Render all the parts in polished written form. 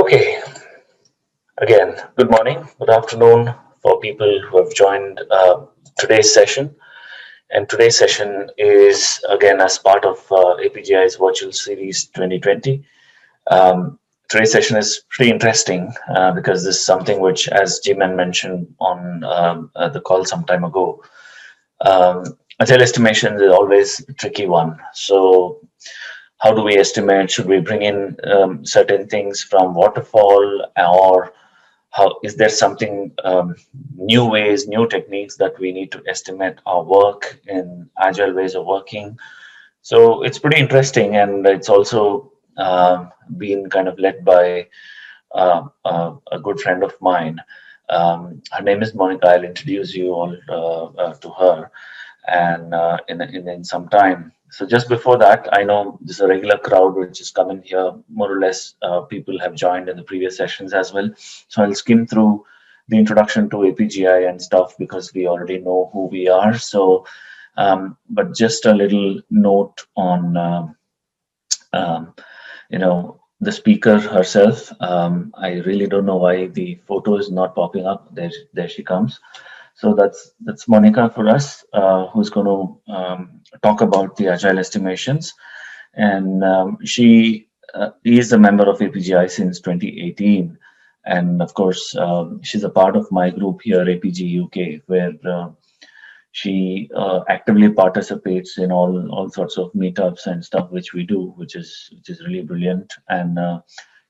Okay, again, good morning, good afternoon for people who have joined today's session. And today's session is again as part of APGI's virtual series 2020. Today's session is pretty interesting because this is something which, as Jiman mentioned on the call some time ago, agile estimation is always a tricky one. So how do we estimate? Should we bring in certain things from waterfall, or how is there something new ways, new techniques that we need to estimate our work in agile ways of working? So it's pretty interesting, and it's also been kind of led by a good friend of mine. Her name is Monika. I'll introduce you all to her, and in some time. So just before that, I know there's a regular crowd which is coming here. More or less, people have joined in the previous sessions as well. So I'll skim through the introduction to APGI and stuff because we already know who we are. So, but just a little note on, you know, the speaker herself. I really don't know why the photo is not popping up. There she comes. So that's Monika for us, who's going to talk about the agile estimations, and she is a member of APGI since 2018, and of course she's a part of my group here, APG UK, where she actively participates in all sorts of meetups and stuff which we do, which is really brilliant, and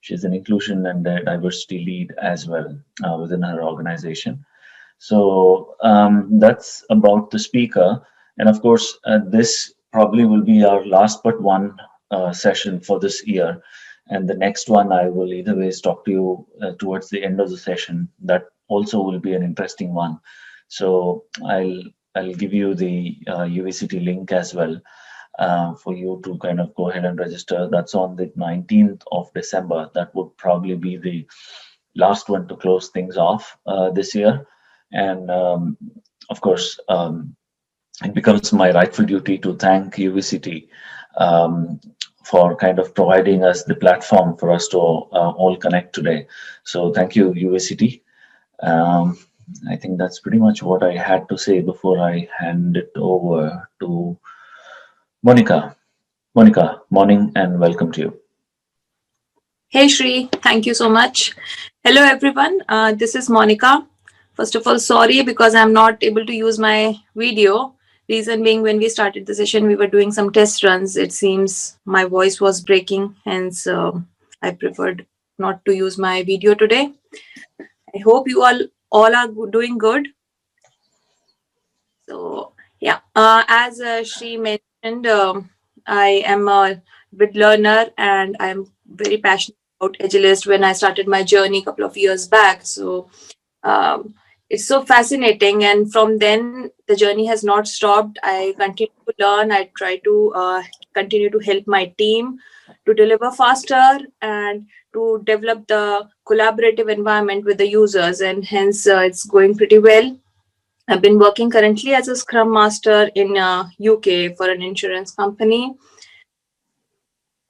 she's an inclusion and diversity lead as well within her organization. So that's about the speaker. And of course, this probably will be our last but one session for this year. And the next one, I will either ways talk to you towards the end of the session. That also will be an interesting one. So I'll give you the UVCT link as well for you to kind of go ahead and register. That's on the 19th of December. That would probably be the last one to close things off this year. And of course, it becomes my rightful duty to thank UVCT for kind of providing us the platform for us to all connect today. So thank you, UVCT. I think that's pretty much what I had to say before I hand it over to Monika. Monika, morning and welcome to you. Hey Shri, thank you so much. Hello everyone, this is Monika. First of all, sorry because I'm not able to use my video. Reason being, when we started the session, we were doing some test runs. It seems my voice was breaking, hence I preferred not to use my video today. I hope you all are doing good. So yeah, as Shri mentioned, I am a bit learner and I'm very passionate about Agilist when I started my journey a couple of years back. So it's so fascinating, and from then the journey has not stopped. I continue to learn. I try to continue to help my team to deliver faster and to develop the collaborative environment with the users, and hence it's going pretty well. I've been working currently as a Scrum Master in UK for an insurance company.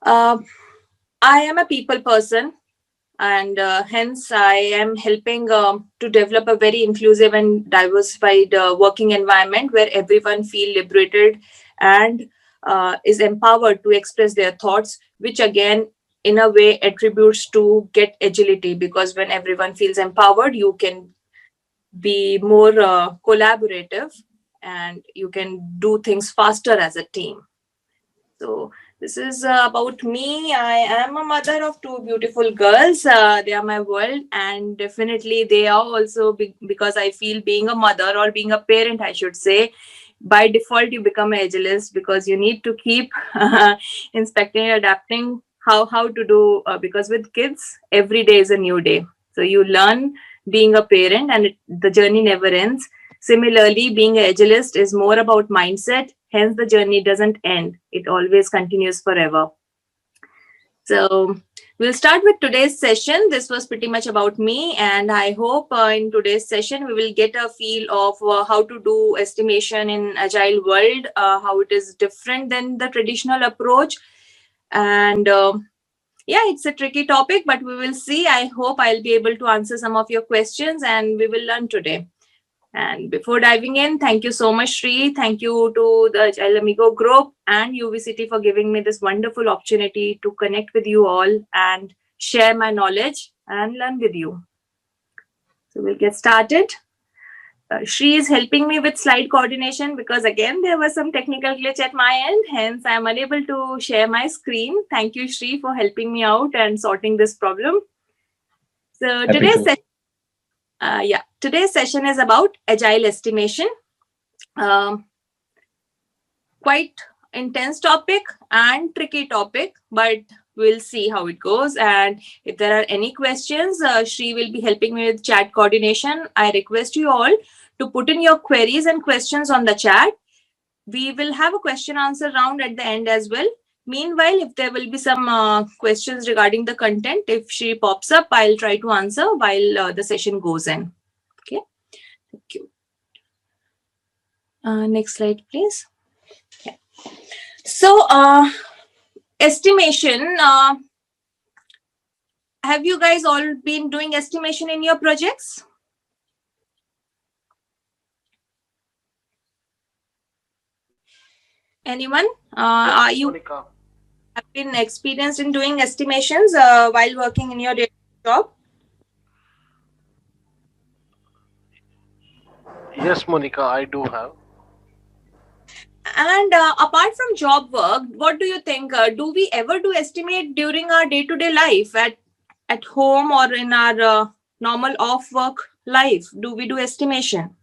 I am a people person, and hence I am helping to develop a very inclusive and diversified working environment where everyone feel liberated and is empowered to express their thoughts, which again in a way attributes to get agility, because when everyone feels empowered, you can be more collaborative and you can do things faster as a team. So this is about me. I am a mother of two beautiful girls. They are my world, and definitely they are also because I feel being a mother or being a parent, I should say, by default you become an agilist because you need to keep inspecting, adapting how to do because with kids every day is a new day. So you learn being a parent, and the journey never ends. Similarly, being an agilist is more about mindset. Hence, the journey doesn't end. It always continues forever. So we'll start with today's session. This was pretty much about me, and I hope in today's session we will get a feel of how to do estimation in agile world, how it is different than the traditional approach, and Yeah, it's a tricky topic, but we will see. I hope I'll be able to answer some of your questions and we will learn today. And before diving in, thank you so much, Shri. Thank you to the Agile Amigo group and UVCity for giving me this wonderful opportunity to connect with you all and share my knowledge and learn with you. So we'll get started. Shri is helping me with slide coordination because again there was some technical glitch at my end, hence I am unable to share my screen. Thank you, Shri, for helping me out and sorting this problem. So Happy to. today's session is about agile estimation. Quite intense topic and tricky topic, but we'll see how it goes. And if there are any questions, Shri will be helping me with chat coordination. I request you all to put in your queries and questions on the chat. We will have a question answer round at the end as well. Meanwhile, if there will be some questions regarding the content, if she pops up, I'll try to answer while the session goes in. Okay, thank you. Next slide, please. Yeah. So, estimation. Have you guys all been doing estimation in your projects? Anyone? Are you Monika. have been experienced in doing estimations while working in your job? Yes, Monika, I do have. And apart from job work, what do you think? Do we ever do estimate during our day-to-day life at home or in our normal off-work life? Do we do estimation?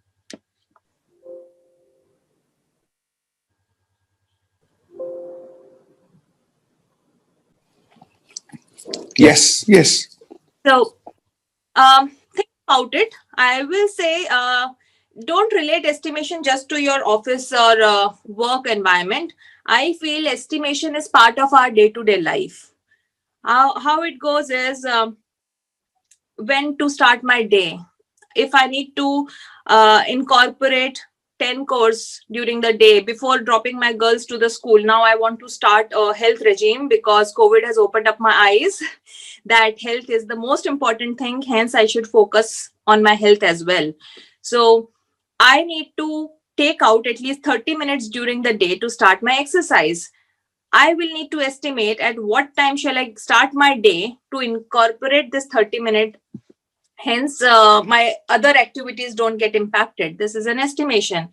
Yes, yes. So, think about it. I will say, don't relate estimation just to your office or work environment. I feel estimation is part of our day-to-day life. How it goes is when to start my day. If I need to incorporate 10 course during the day before dropping my girls to the school, now I want to start a health regime because COVID has opened up my eyes that health is the most important thing. Hence, I should focus on my health as well. So I need to take out at least 30 minutes during the day to start my exercise. I will need to estimate at what time shall I start my day to incorporate this 30-minute. Hence, my other activities don't get impacted. This is an estimation.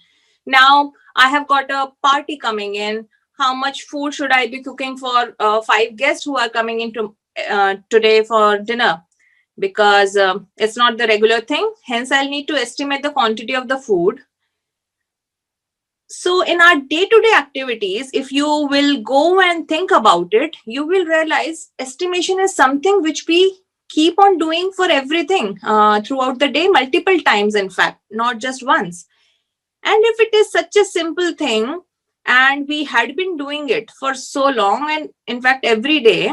Now, I have got a party coming in. How much food should I be cooking for 5 guests who are coming into today for dinner? Because it's not the regular thing. Hence, I'll need to estimate the quantity of the food. So in our day-to-day activities, if you will go and think about it, you will realize estimation is something which we keep on doing for everything throughout the day, multiple times, in fact, not just once. And if it is such a simple thing, and we had been doing it for so long, and in fact, every day,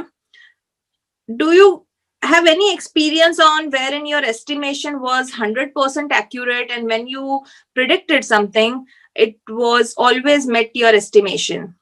do you have any experience on wherein your estimation was 100% accurate and when you predicted something, it was always met your estimation?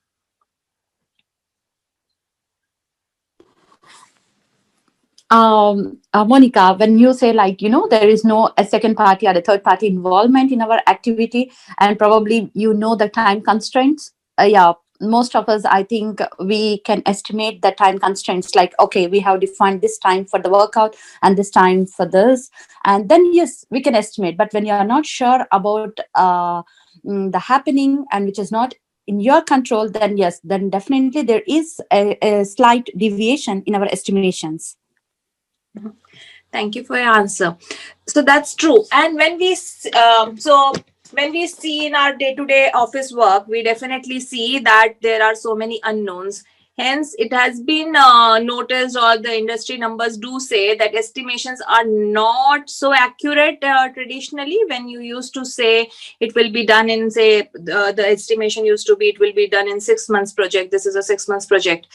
Monica, when you say there is no a second party or a third party involvement in our activity, and probably the time constraints. Yeah, most of us, I think, we can estimate the time constraints. Like, okay, we have defined this time for the workout and this time for this, and then yes, we can estimate. But when you are not sure about the happening and which is not in your control, then yes, then definitely there is a slight deviation in our estimations. Thank you for your answer. So that's true. And when we when we see in our day-to-day office work, we definitely see that there are so many unknowns. Hence, it has been noticed, or the industry numbers do say that estimations are not so accurate traditionally. When you used to say it will be done in, say, the estimation used to be it will be done in 6 months project. This is a 6 months project.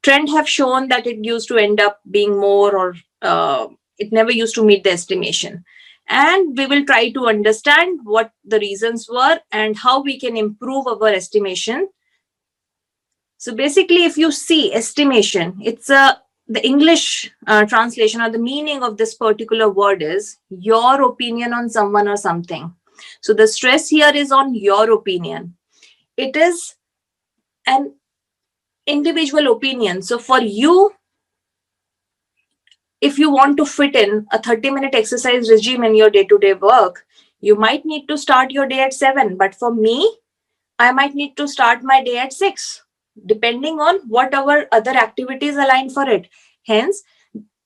Trend have shown that it used to end up being more, or it never used to meet the estimation. And we will try to understand what the reasons were and how we can improve our estimation. So basically, if you see estimation, it's a the English translation or the meaning of this particular word is your opinion on someone or something. So the stress here is on your opinion. It is an individual opinion. So for you, if you want to fit in a 30-minute exercise regime in your day-to-day work, you might need to start your day at 7. But for me, I might need to start my day at 6, depending on what our other activities align for it. Hence,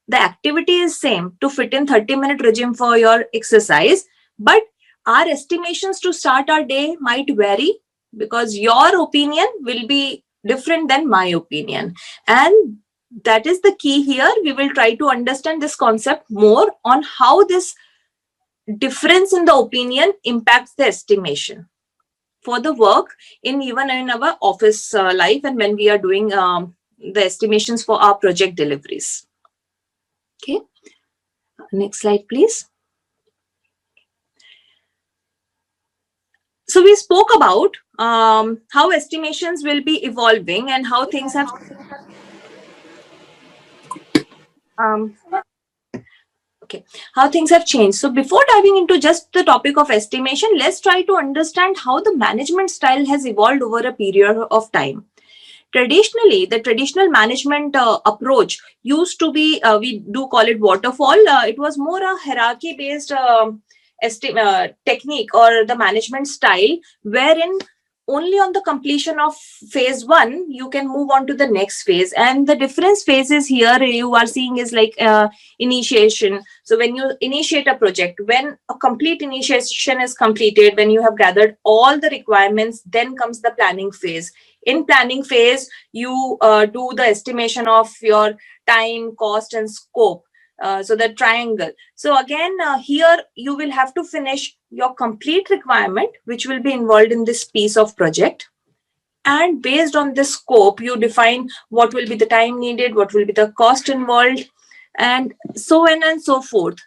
the activity is same to fit in 30-minute regime for your exercise, but our estimations to start our day might vary because your opinion will be different than my opinion. And that is the key here. We will try to understand this concept more on how this difference in the opinion impacts the estimation for the work in even in our office life and when we are doing the estimations for our project deliveries. Okay, next slide, please. So we spoke about how estimations will be evolving and how things have um, okay, how things have changed. So before diving into just the topic of estimation, let's try to understand how the management style has evolved over a period of time. Traditionally, the traditional management approach used to be, we do call it waterfall. It was more a hierarchy based technique or the management style, wherein only on the completion of phase 1 you can move on to the next phase. And the different phases here you are seeing is like initiation. So when you initiate a project, when a complete initiation is completed, when you have gathered all the requirements, then comes the planning phase. In planning phase, you do the estimation of your time, cost, and scope. So the triangle. So again, here you will have to finish your complete requirement, which will be involved in this piece of project. And based on this scope, you define what will be the time needed, what will be the cost involved, and so on and so forth.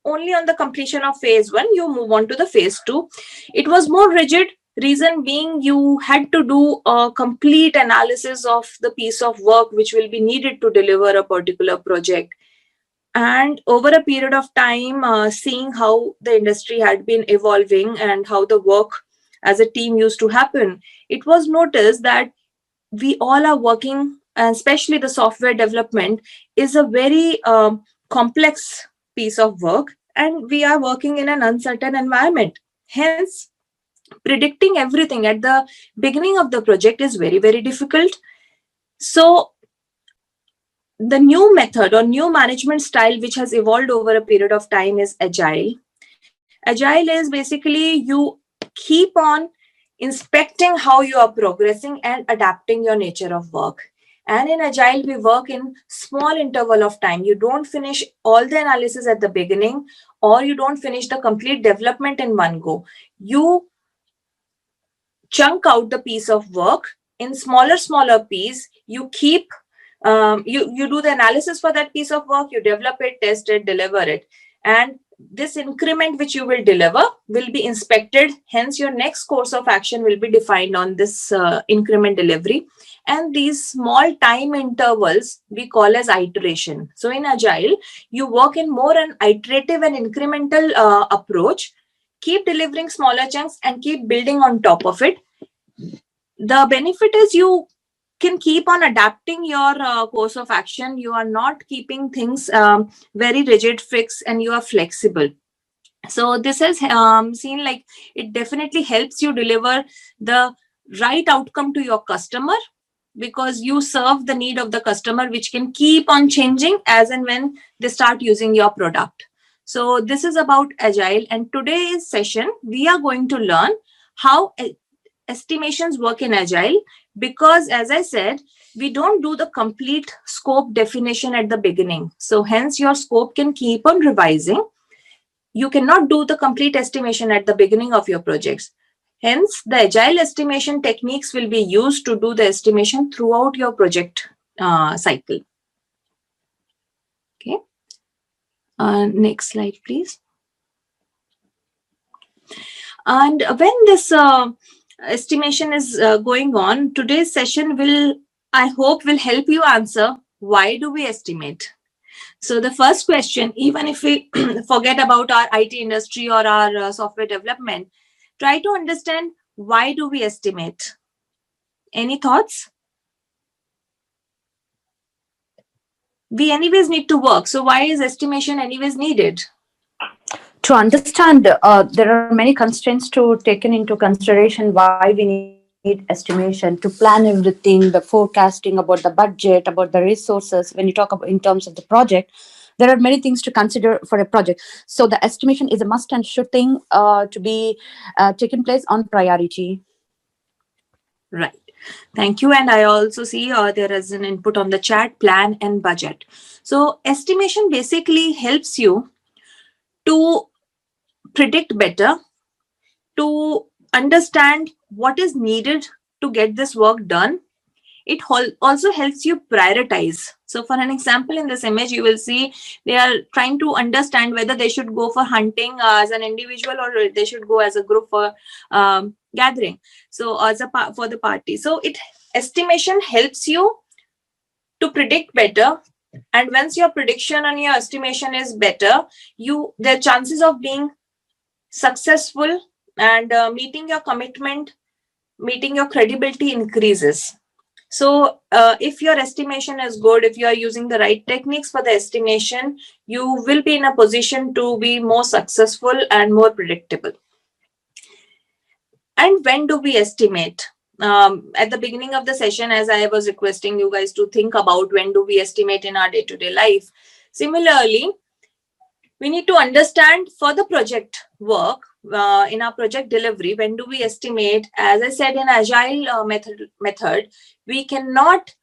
Only on the completion of phase 1, you move on to the phase 2. It was more rigid. Reason being, you had to do a complete analysis of the piece of work which will be needed to deliver a particular project. And over a period of time, seeing how the industry had been evolving and how the work as a team used to happen, it was noticed that we all are working, and especially the software development is a very complex piece of work, and we are working in an uncertain environment. Hence, predicting everything at the beginning of the project is very, very difficult. So the new method or new management style which has evolved over a period of time is Agile. Agile is basically you keep on inspecting how you are progressing and adapting your nature of work. And in Agile, we work in small interval of time. You don't finish all the analysis at the beginning, or you don't finish the complete development in one go. You chunk out the piece of work in smaller piece. You keep you do the analysis for that piece of work, you develop it, test it, deliver it, and this increment which you will deliver will be inspected. Hence your next course of action will be defined on this increment delivery. And these small time intervals we call as iteration. So in Agile, you work in more an iterative and incremental approach. Keep delivering smaller chunks and keep building on top of it. The benefit is you can keep on adapting your course of action. You are not keeping things very rigid, fixed, and you are flexible. So this has seen like it definitely helps you deliver the right outcome to your customer, because you serve the need of the customer, which can keep on changing as and when they start using your product. So this is about Agile, and today's session we are going to learn how estimations work in Agile, because as I said, we don't do the complete scope definition at the beginning. So hence your scope can keep on revising. You cannot do the complete estimation at the beginning of your projects. Hence, the Agile estimation techniques will be used to do the estimation throughout your project cycle. Okay. Next slide, please. And when this estimation is going on, today's session will, I hope, will help you answer why do we estimate? So the first question, even if we forget about our IT industry or our software development, try to understand, why do we estimate? Any thoughts? We anyways need to work. So why is estimation anyways needed? To understand, there are many constraints to taken into consideration why we need estimation to plan everything, the forecasting about the budget, about the resources. When you talk about in terms of the project, there are many things to consider for a project. So the estimation is a must and should thing to be taken place on priority. Right. Thank you. And I also see there is an input on the chat, plan and budget. So estimation basically helps you to predict better, to understand what is needed to get this work done. It also helps you prioritize. So for an example, in this image, you will see they are trying to understand whether they should go for hunting as an individual or they should go as a group for gathering. So as a for the party. So estimation helps you to predict better. And once your prediction and your estimation is better, the chances of being successful and meeting your commitment, meeting your credibility increases. So if your estimation is good, if you are using the right techniques for the estimation, you will be in a position to be more successful and more predictable. And when do we estimate? At the beginning of the session, as I was requesting you guys to think about, when do we estimate in our day-to-day life? Similarly, we need to understand for the project work, in our project delivery, when do we estimate? As I said, in Agile method, we cannot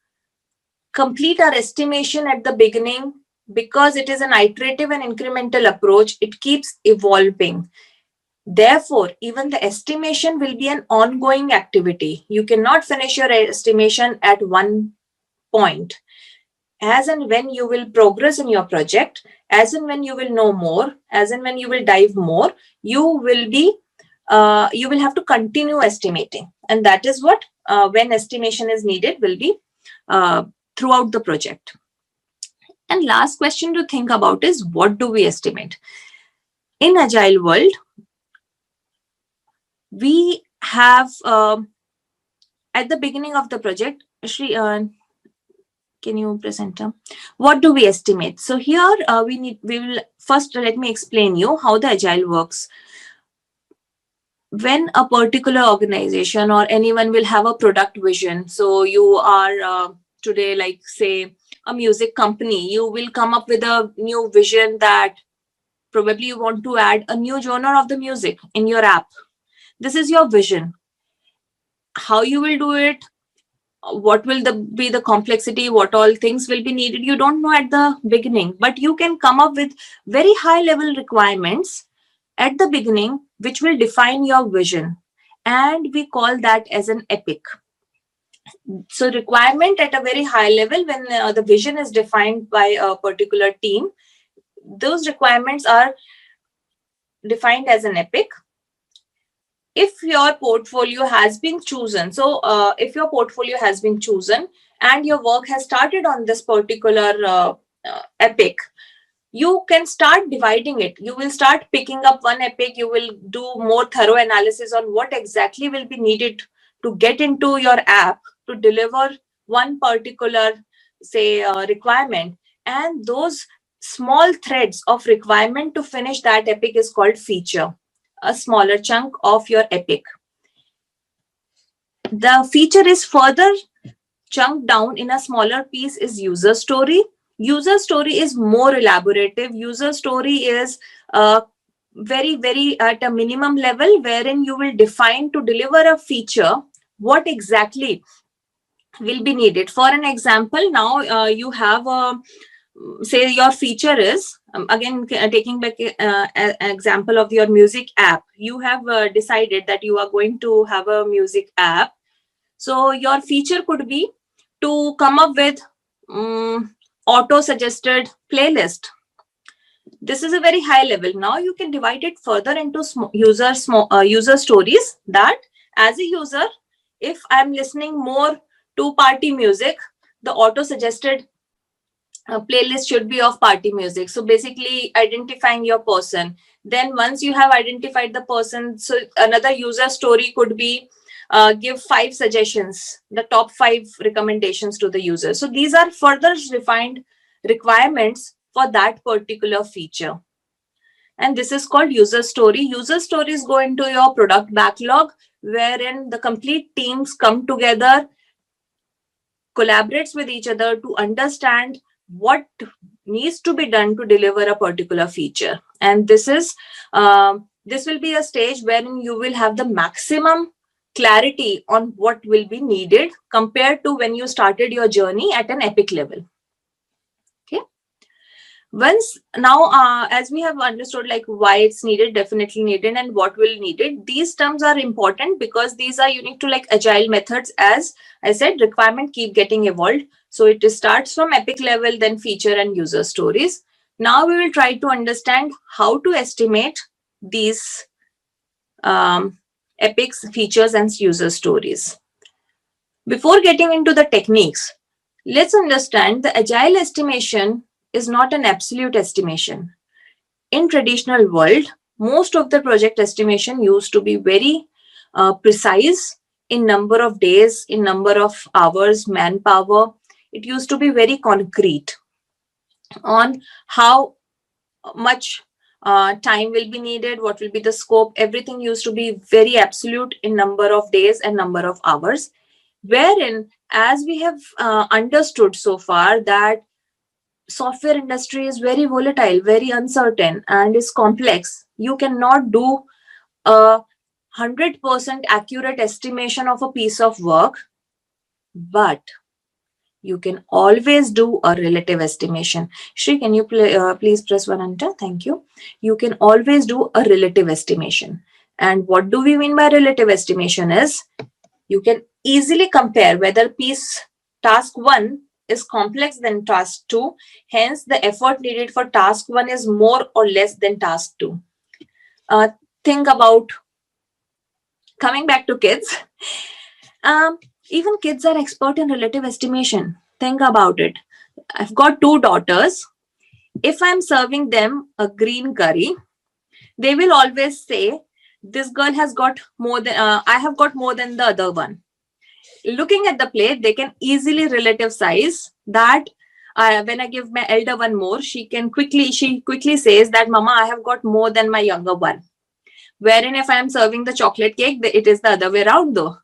complete our estimation at the beginning because it is an iterative and incremental approach. It keeps evolving. Therefore, even the estimation will be an ongoing activity. You cannot finish your estimation at one point. As and when you will progress in your project, as and when you will know more, as and when you will dive more, you will have to continue estimating. And that is what, when estimation is needed, will be throughout the project. And last question to think about is, what do we estimate? In Agile world, we have at the beginning of the project, Shri, can you present what do we estimate? So here we will first, let me explain you how the Agile works. When a particular organization or anyone will have a product vision, so you are today, like say a music company, you will come up with a new vision that probably you want to add a new genre of the music in your app. This is your vision. How you will do it, what will be the complexity, what all things will be needed, you don't know at the beginning, but you can come up with very high level requirements at the beginning which will define your vision, and we call that as an epic. So requirement at a very high level, when the vision is defined by a particular team, those requirements are defined as an epic. If your portfolio has been chosen, so if your portfolio has been chosen and your work has started on this particular epic, you can start dividing it. You will start picking up one epic, you will do more thorough analysis on what exactly will be needed to get into your app to deliver one particular, say, requirement. And those small threads of requirement to finish that epic is called feature, a smaller chunk of your epic. The feature is further chunked down in a smaller piece is user story. User story is more elaborative. User story is very, very at a minimum level, wherein you will define to deliver a feature what exactly will be needed. For an example, now you have a, say your feature is, again taking back an example of your music app. You have decided that you are going to have a music app. So your feature could be to come up with auto suggested playlist. This is a very high level. Now you can divide it further into user stories, that as a user, if I'm listening more to party music, the auto suggested a playlist should be of party music. So basically identifying your person. Then once you have identified the person, so another user story could be give 5 suggestions, the top 5 recommendations to the user. So these are further refined requirements for that particular feature. And this is called user story. User stories go into your product backlog, wherein the complete teams come together, collaborates with each other to understand what needs to be done to deliver a particular feature. And this will be a stage wherein you will have the maximum clarity on what will be needed compared to when you started your journey at an epic level. Okay. Once now, as we have understood like why it's needed, definitely needed, and what will needed, these terms are important because these are unique to like agile methods. As I said, requirement keep getting evolved, so it starts from epic level, then feature and user stories. Now we will try to understand how to estimate these epics, features and user stories. Before getting into the techniques, let's understand the agile estimation is not an absolute estimation. In traditional world, most of the project estimation used to be very precise in number of days, in number of hours, manpower. It used to be very concrete on how much time will be needed, what will be the scope. Everything used to be very absolute in number of days and number of hours. Wherein, as we have understood so far, that software industry is very volatile, very uncertain, and is complex. You cannot do a 100% accurate estimation of a piece of work, but you can always do a relative estimation. Shri, can you please press one enter? Thank you. You can always do a relative estimation. And what do we mean by relative estimation is you can easily compare whether task 1 is complex than task 2. Hence, the effort needed for task 1 is more or less than task 2. Think about coming back to kids. Even kids are expert in relative estimation. Think about it. I've got 2 daughters. If I'm serving them a green curry, they will always say, this girl has got more than, I have got more than the other one. Looking at the plate, they can easily relative size that when I give my elder one more, she quickly says that, Mama, I have got more than my younger one. Wherein if I am serving the chocolate cake, it is the other way around though.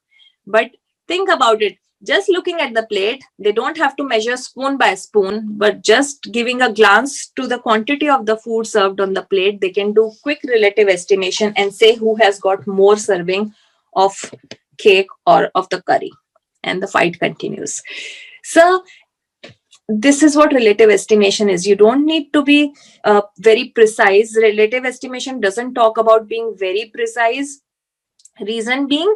But think about it. Just looking at the plate, they don't have to measure spoon by spoon, but just giving a glance to the quantity of the food served on the plate, they can do quick relative estimation and say who has got more serving of cake or of the curry. And the fight continues. So this is what relative estimation is. You don't need to be very precise. Relative estimation doesn't talk about being very precise. Reason being,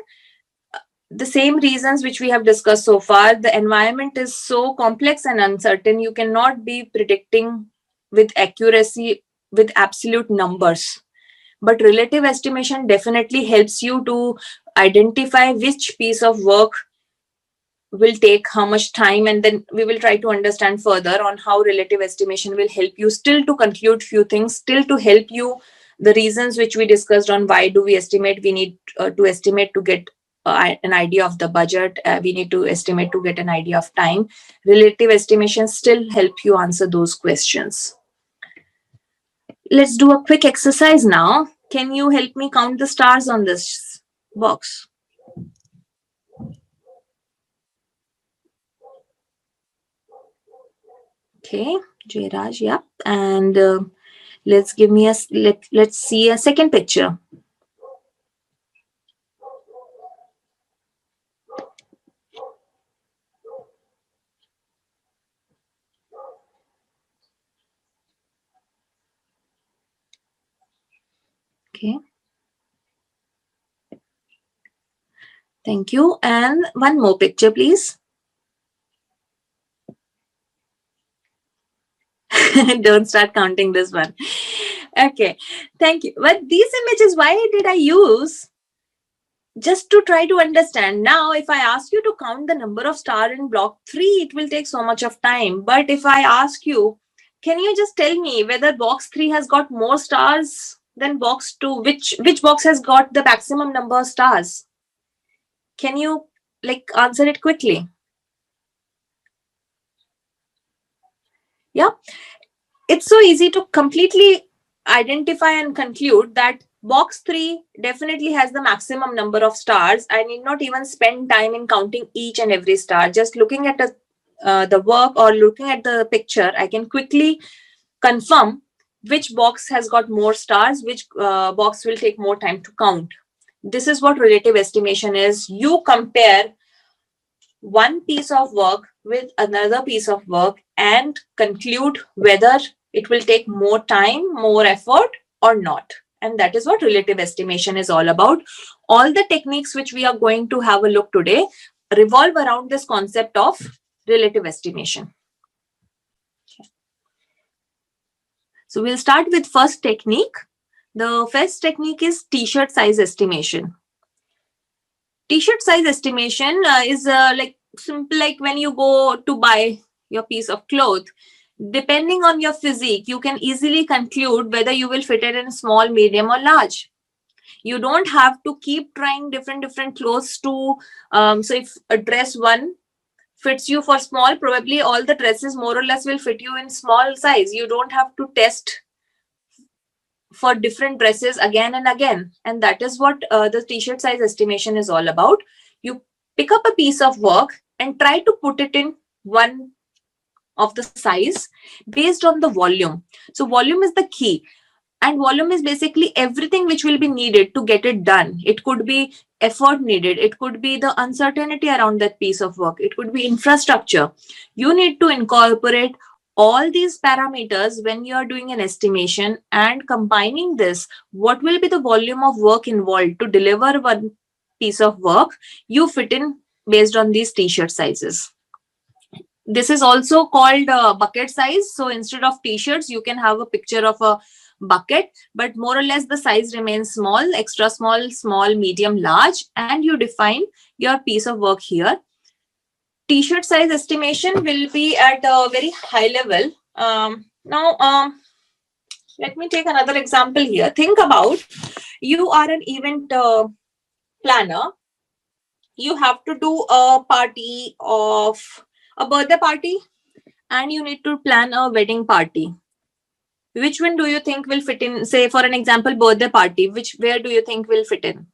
the same reasons which we have discussed so far. The environment is so complex and uncertain. You cannot be predicting with accuracy with absolute numbers. But relative estimation definitely helps you to identify which piece of work will take how much time, and then we will try to understand further on how relative estimation will help you still to conclude few things, still to help you the reasons which we discussed on why do we estimate. We need to estimate to get an idea of the budget. We need to estimate to get an idea of time. Relative estimation still help you answer those questions. Let's do a quick exercise now. Can you help me count the stars on this box? Okay, Jairaj, yeah. And let's see a second picture. Okay. Thank you. And one more picture, please. Don't start counting this one. Okay. Thank you. But these images, why did I use just to try to understand. Now, if I ask you to count the number of stars in block 3, it will take so much of time. But if I ask you, can you just tell me whether box 3 has got more stars than box 2? Which box has got the maximum number of stars? Can you answer it quickly? Yeah. It's so easy to completely identify and conclude that box 3 definitely has the maximum number of stars. I need not even spend time in counting each and every star. Just looking at the work or looking at the picture, I can quickly confirm which box has got more stars, which box will take more time to count. This is what relative estimation is. You compare one piece of work with another piece of work and conclude whether it will take more time, more effort, or not. And that is what relative estimation is all about. All the techniques which we are going to have a look today revolve around this concept of relative estimation. So we'll start with first technique. The first technique is t-shirt size estimation. T-shirt size estimation is simple, like when you go to buy your piece of cloth. Depending on your physique, you can easily conclude whether you will fit it in small, medium, or large. You don't have to keep trying different clothes to. So if a dress one fits you for small, probably all the dresses more or less will fit you in small size. You don't have to test for different dresses again and again. And that is what the t-shirt size estimation is all about. You pick up a piece of work and try to put it in one of the size based on the volume. So volume is the key. And volume is basically everything which will be needed to get it done. It could be effort needed. It could be the uncertainty around that piece of work. It could be infrastructure. You need to incorporate all these parameters when you are doing an estimation, and combining this, what will be the volume of work involved to deliver one piece of work, you fit in based on these t-shirt sizes. This is also called bucket size. So instead of t-shirts, you can have a picture of a bucket, but more or less the size remains small, extra small, small, medium, large, and you define your piece of work here. T-shirt size estimation will be at a very high level. Now, let me take another example here. Think about, you are an event planner. You have to do a party of a birthday party, and you need to plan a wedding party. Which one do you think will fit in? Say, for an example, birthday party. Where do you think will fit in?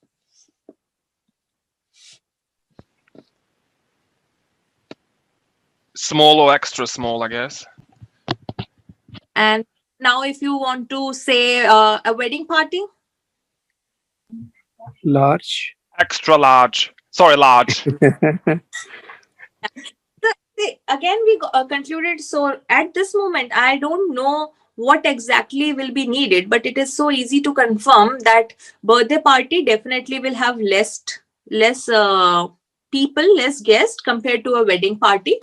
Small or extra small, I guess. And now, if you want to say a wedding party, Large. Extra large. Sorry, large. again we concluded. So at this moment, I don't know what exactly will be needed, but it is so easy to confirm that birthday party definitely will have less people, less guests compared to a wedding party.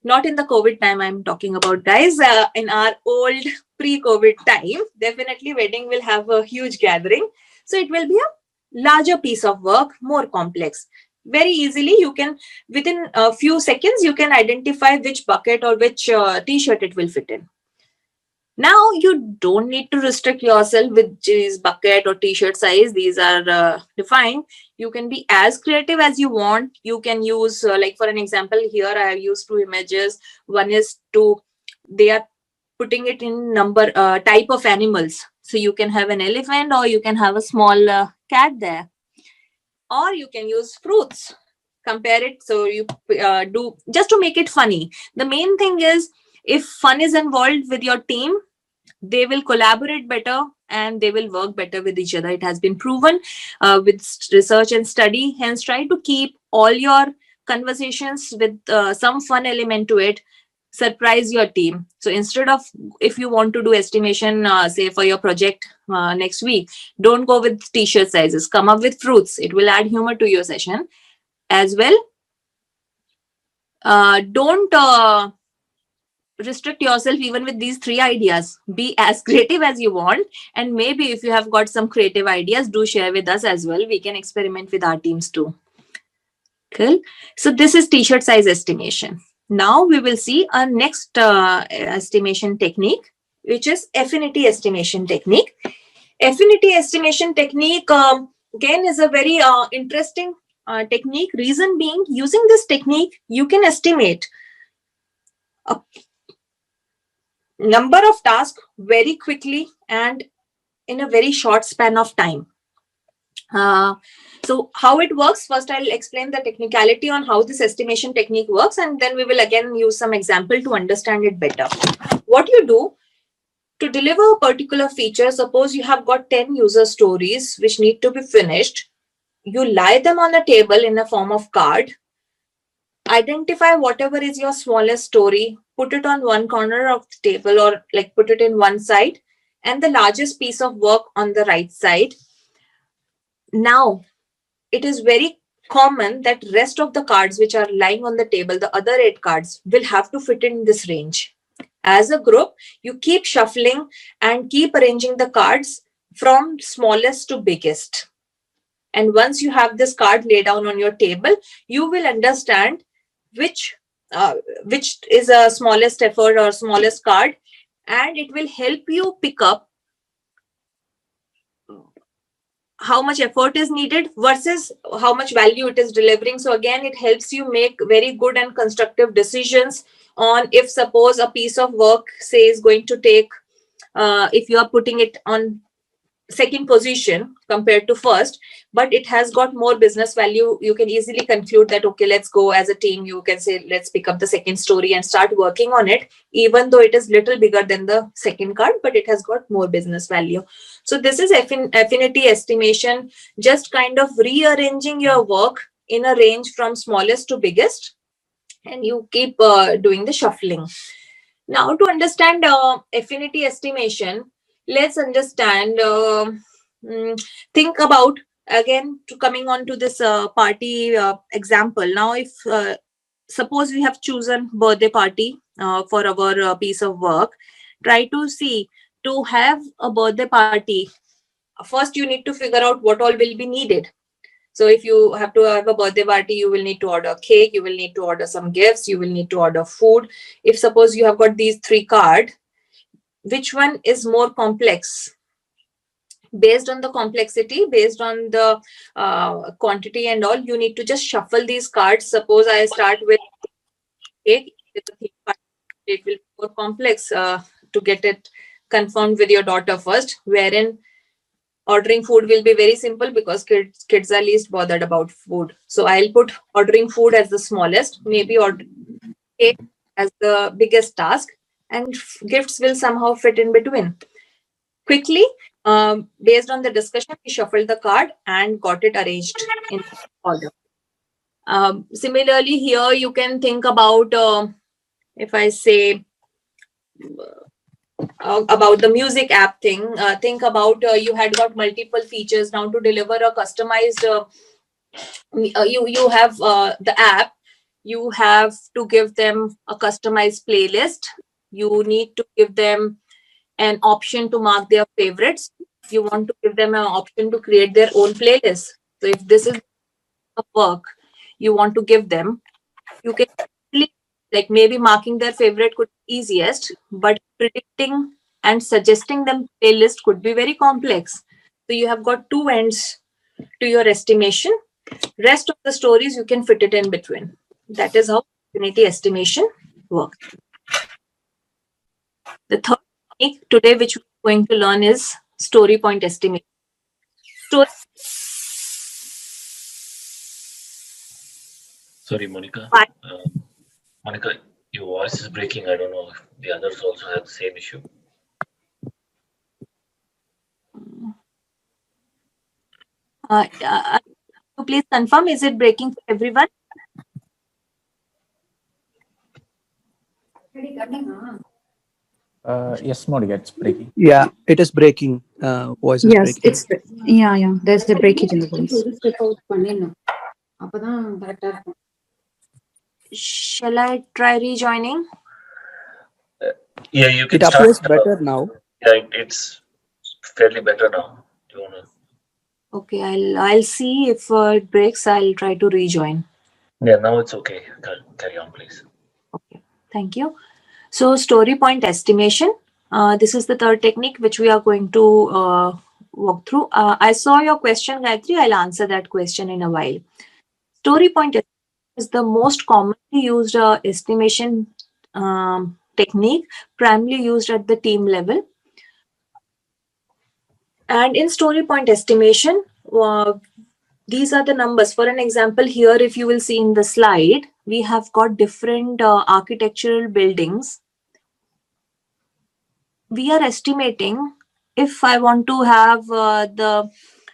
Not in the COVID time I'm talking about, guys. In our old pre-COVID time, definitely wedding will have a huge gathering. So it will be a larger piece of work, more complex. Very easily, you can, within a few seconds, you can identify which bucket or which t-shirt it will fit in. Now, you don't need to restrict yourself with these bucket or t-shirt size. These are defined. You can be as creative as you want. You can use, like for an example, here I have used two images. One is they are putting it in type of animals. So you can have an elephant, or you can have a small cat there. Or you can use fruits. Compare it. So you do, just to make it funny. The main thing is, if fun is involved with your team, they will collaborate better and they will work better with each other. It has been proven with research and study. Hence, try to keep all your conversations with some fun element to it. Surprise your team. So instead of, if you want to do estimation, say for your project next week, don't go with t-shirt sizes. Come up with fruits. It will add humor to your session as well. Don't restrict yourself even with these three ideas. Be as creative as you want, and maybe if you have got some creative ideas, do share with us as well. We can experiment with our teams too. Cool. So this is t-shirt size estimation. Now we will see our next estimation technique, which is affinity estimation technique. Affinity estimation technique, again, is a very interesting technique. Reason being, using this technique, you can estimate a number of tasks very quickly and in a very short span of time. So how it works, first I'll explain the technicality on how this estimation technique works, and then we will again use some example to understand it better. What you do to deliver a particular feature, suppose you have got 10 user stories which need to be finished. You lie them on a table in a form of card, identify whatever is your smallest story, put it on one corner of the table, or like put it in one side, and the largest piece of work on the right side. Now, it is very common that rest of the cards which are lying on the table, the other 8 cards, will have to fit in this range. As a group, you keep shuffling and keep arranging the cards from smallest to biggest. And once you have this card laid down on your table, you will understand which is a smallest effort or smallest card, and it will help you pick up how much effort is needed versus how much value it is delivering. So again, it helps you make very good and constructive decisions on, if suppose a piece of work, say, is going to take, if you are putting it on second position compared to first, but it has got more business value, you can easily conclude that, okay, let's go as a team. You can say, let's pick up the second story and start working on it, even though it is little bigger than the second card, but it has got more business value. So this is affinity estimation, just kind of rearranging your work in a range from smallest to biggest, and you keep doing the shuffling. Now, to understand affinity estimation, let's understand, think about, again, to coming on to this party example. Now, if suppose we have chosen birthday party for our piece of work, try to see, to have a birthday party, first you need to figure out what all will be needed. So if you have to have a birthday party, you will need to order cake, you will need to order some gifts, you will need to order food. If suppose you have got these 3 cards, which one is more complex? Based on the complexity, based on the quantity and all, you need to just shuffle these cards. Suppose I start with cake, it will be more complex to get it confirmed with your daughter first, wherein ordering food will be very simple because kids are least bothered about food. So I'll put ordering food as the smallest, maybe ordering cake as the biggest task, and gifts will somehow fit in between. Quickly, based on the discussion, we shuffled the card and got it arranged in order. Similarly, here you can think about, if I say, about the music app thing, think about, you had got multiple features. Now, to deliver a customized, you have the app, you have to give them a customized playlist, you need to give them an option to mark their favorites, you want to give them an option to create their own playlist. So if this is a work you want to give them, you can, like, maybe marking their favorite could be easiest, but predicting and suggesting them playlist could be very complex. So you have got 2 ends to your estimation. Rest of the stories you can fit it in between. That is how affinity estimation works. The third technique today which we're going to learn is story point estimation. Sorry, Monika. Why? Monika, your voice is breaking. I don't know if the others also have the same issue. Please confirm, is it breaking for everyone? Yes, Monika, it's breaking. Yeah, it is breaking. Voice is Yes, breaking. it's yeah. There's a breakage in the voice. Shall I try rejoining? Yeah, you can It start. appears better now. Yeah, it's fairly better now. Do you wanna? Okay, I'll see if it breaks. I'll try to rejoin. Yeah, now it's okay. Carry on, please. Okay, thank you. So, story point estimation. This is the third technique which we are going to walk through. I saw your question, Gayatri. I'll answer that question in a while. Story point is the most commonly used estimation technique, primarily used at the team level. And in story point estimation, these are the numbers. For an example, here, if you will see in the slide, we have got different architectural buildings. We are estimating if I want to have the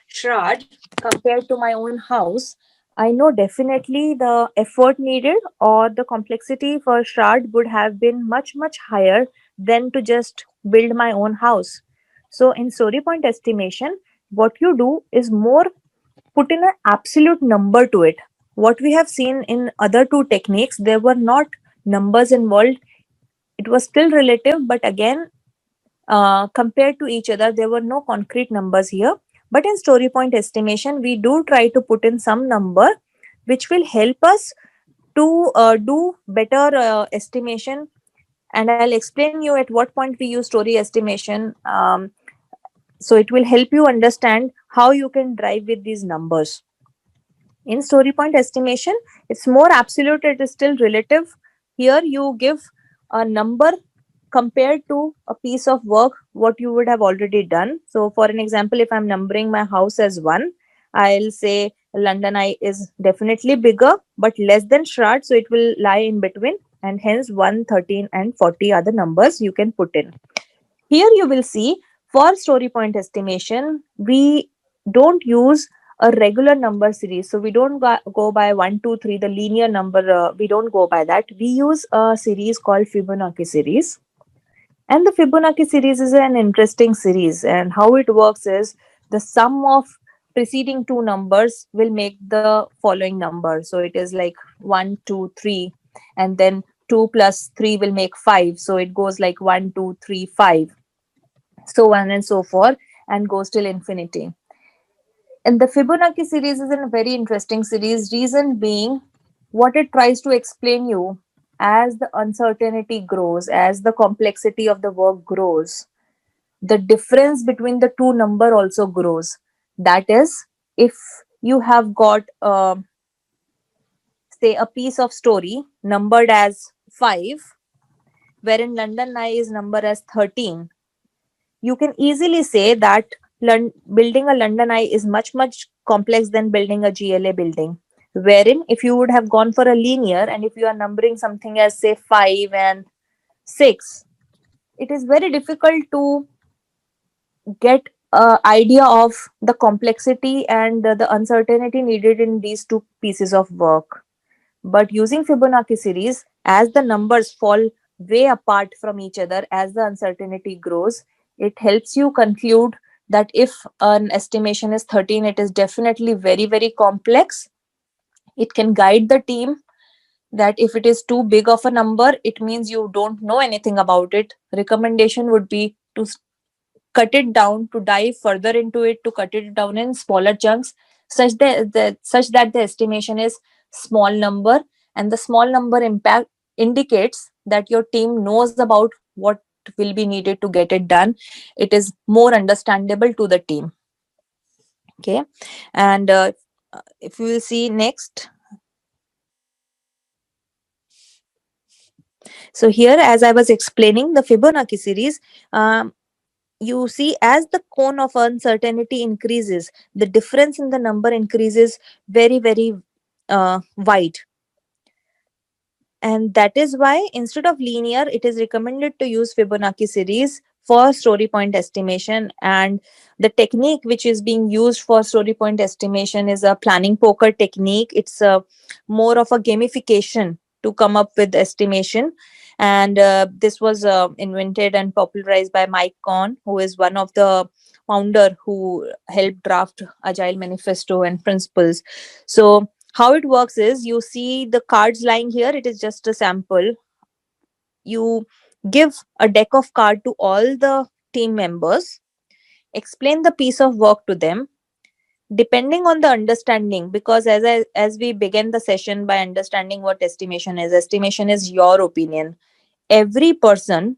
shroud compared to my own house, I know definitely the effort needed or the complexity for shroud would have been much, much higher than to just build my own house. So, in story point estimation, what you do is more put in an absolute number to it. What we have seen in other two techniques, there were not numbers involved. It was still relative, but again, compared to each other, there were no concrete numbers here. But in story point estimation, we do try to put in some number which will help us to do better estimation. And I'll explain you at what point we use story estimation. So it will help you understand how you can drive with these numbers. In story point estimation, it's more absolute, it is still relative. Here you give a number compared to a piece of work what you would have already done. So for an example, if I'm numbering my house as 1, I'll say London Eye is definitely bigger but less than Shroud, so it will lie in between, and hence 1, 13 and 40 are the numbers you can put in. Here you will see, for story point estimation, we don't use a regular number series. So we don't go by 1, 2, 3, the linear number. We don't go by that. We use a series called Fibonacci series. And the Fibonacci series is an interesting series. And how it works is the sum of preceding two numbers will make the following number. So it is like 1, 2, 3, and then 2 plus 3 will make 5. So it goes like 1, 2, 3, 5, so on and so forth, and goes till infinity. And the Fibonacci series is a very interesting series. Reason being, what it tries to explain you, as the uncertainty grows, as the complexity of the work grows, the difference between the two number also grows. That is, if you have got say a piece of story numbered as 5, wherein London Eye is numbered as 13, you can easily say that building a London Eye is much, much complex than building a GLA building. Wherein, if you would have gone for a linear, and if you are numbering something as say 5 and 6, it is very difficult to get a idea of the complexity and the uncertainty needed in these two pieces of work. But using Fibonacci series, as the numbers fall way apart from each other, as the uncertainty grows, it helps you conclude that if an estimation is 13, it is definitely very, very complex. It can guide the team that if it is too big of a number, it means you don't know anything about it. Recommendation would be to cut it down, to dive further into it, to cut it down in smaller chunks, such that the estimation is small number, and the small number impact indicates that your team knows about what will be needed to get it done. It is more understandable to the team. Okay. And if you will see next, so here, as I was explaining the Fibonacci series, um, you see, as the cone of uncertainty increases, the difference in the number increases very, very wide. And that is why, instead of linear, it is recommended to use Fibonacci series for story point estimation. And the technique which is being used for story point estimation is a planning poker technique. It's more of a gamification to come up with estimation. And this was invented and popularized by Mike Kahn, who is one of the founder who helped draft Agile Manifesto and principles. So how it works is, you see the cards lying here, it is just a sample. You Give a deck of cards to all the team members, explain the piece of work to them depending on the understanding, because as we began the session by understanding what estimation is your opinion. Every person,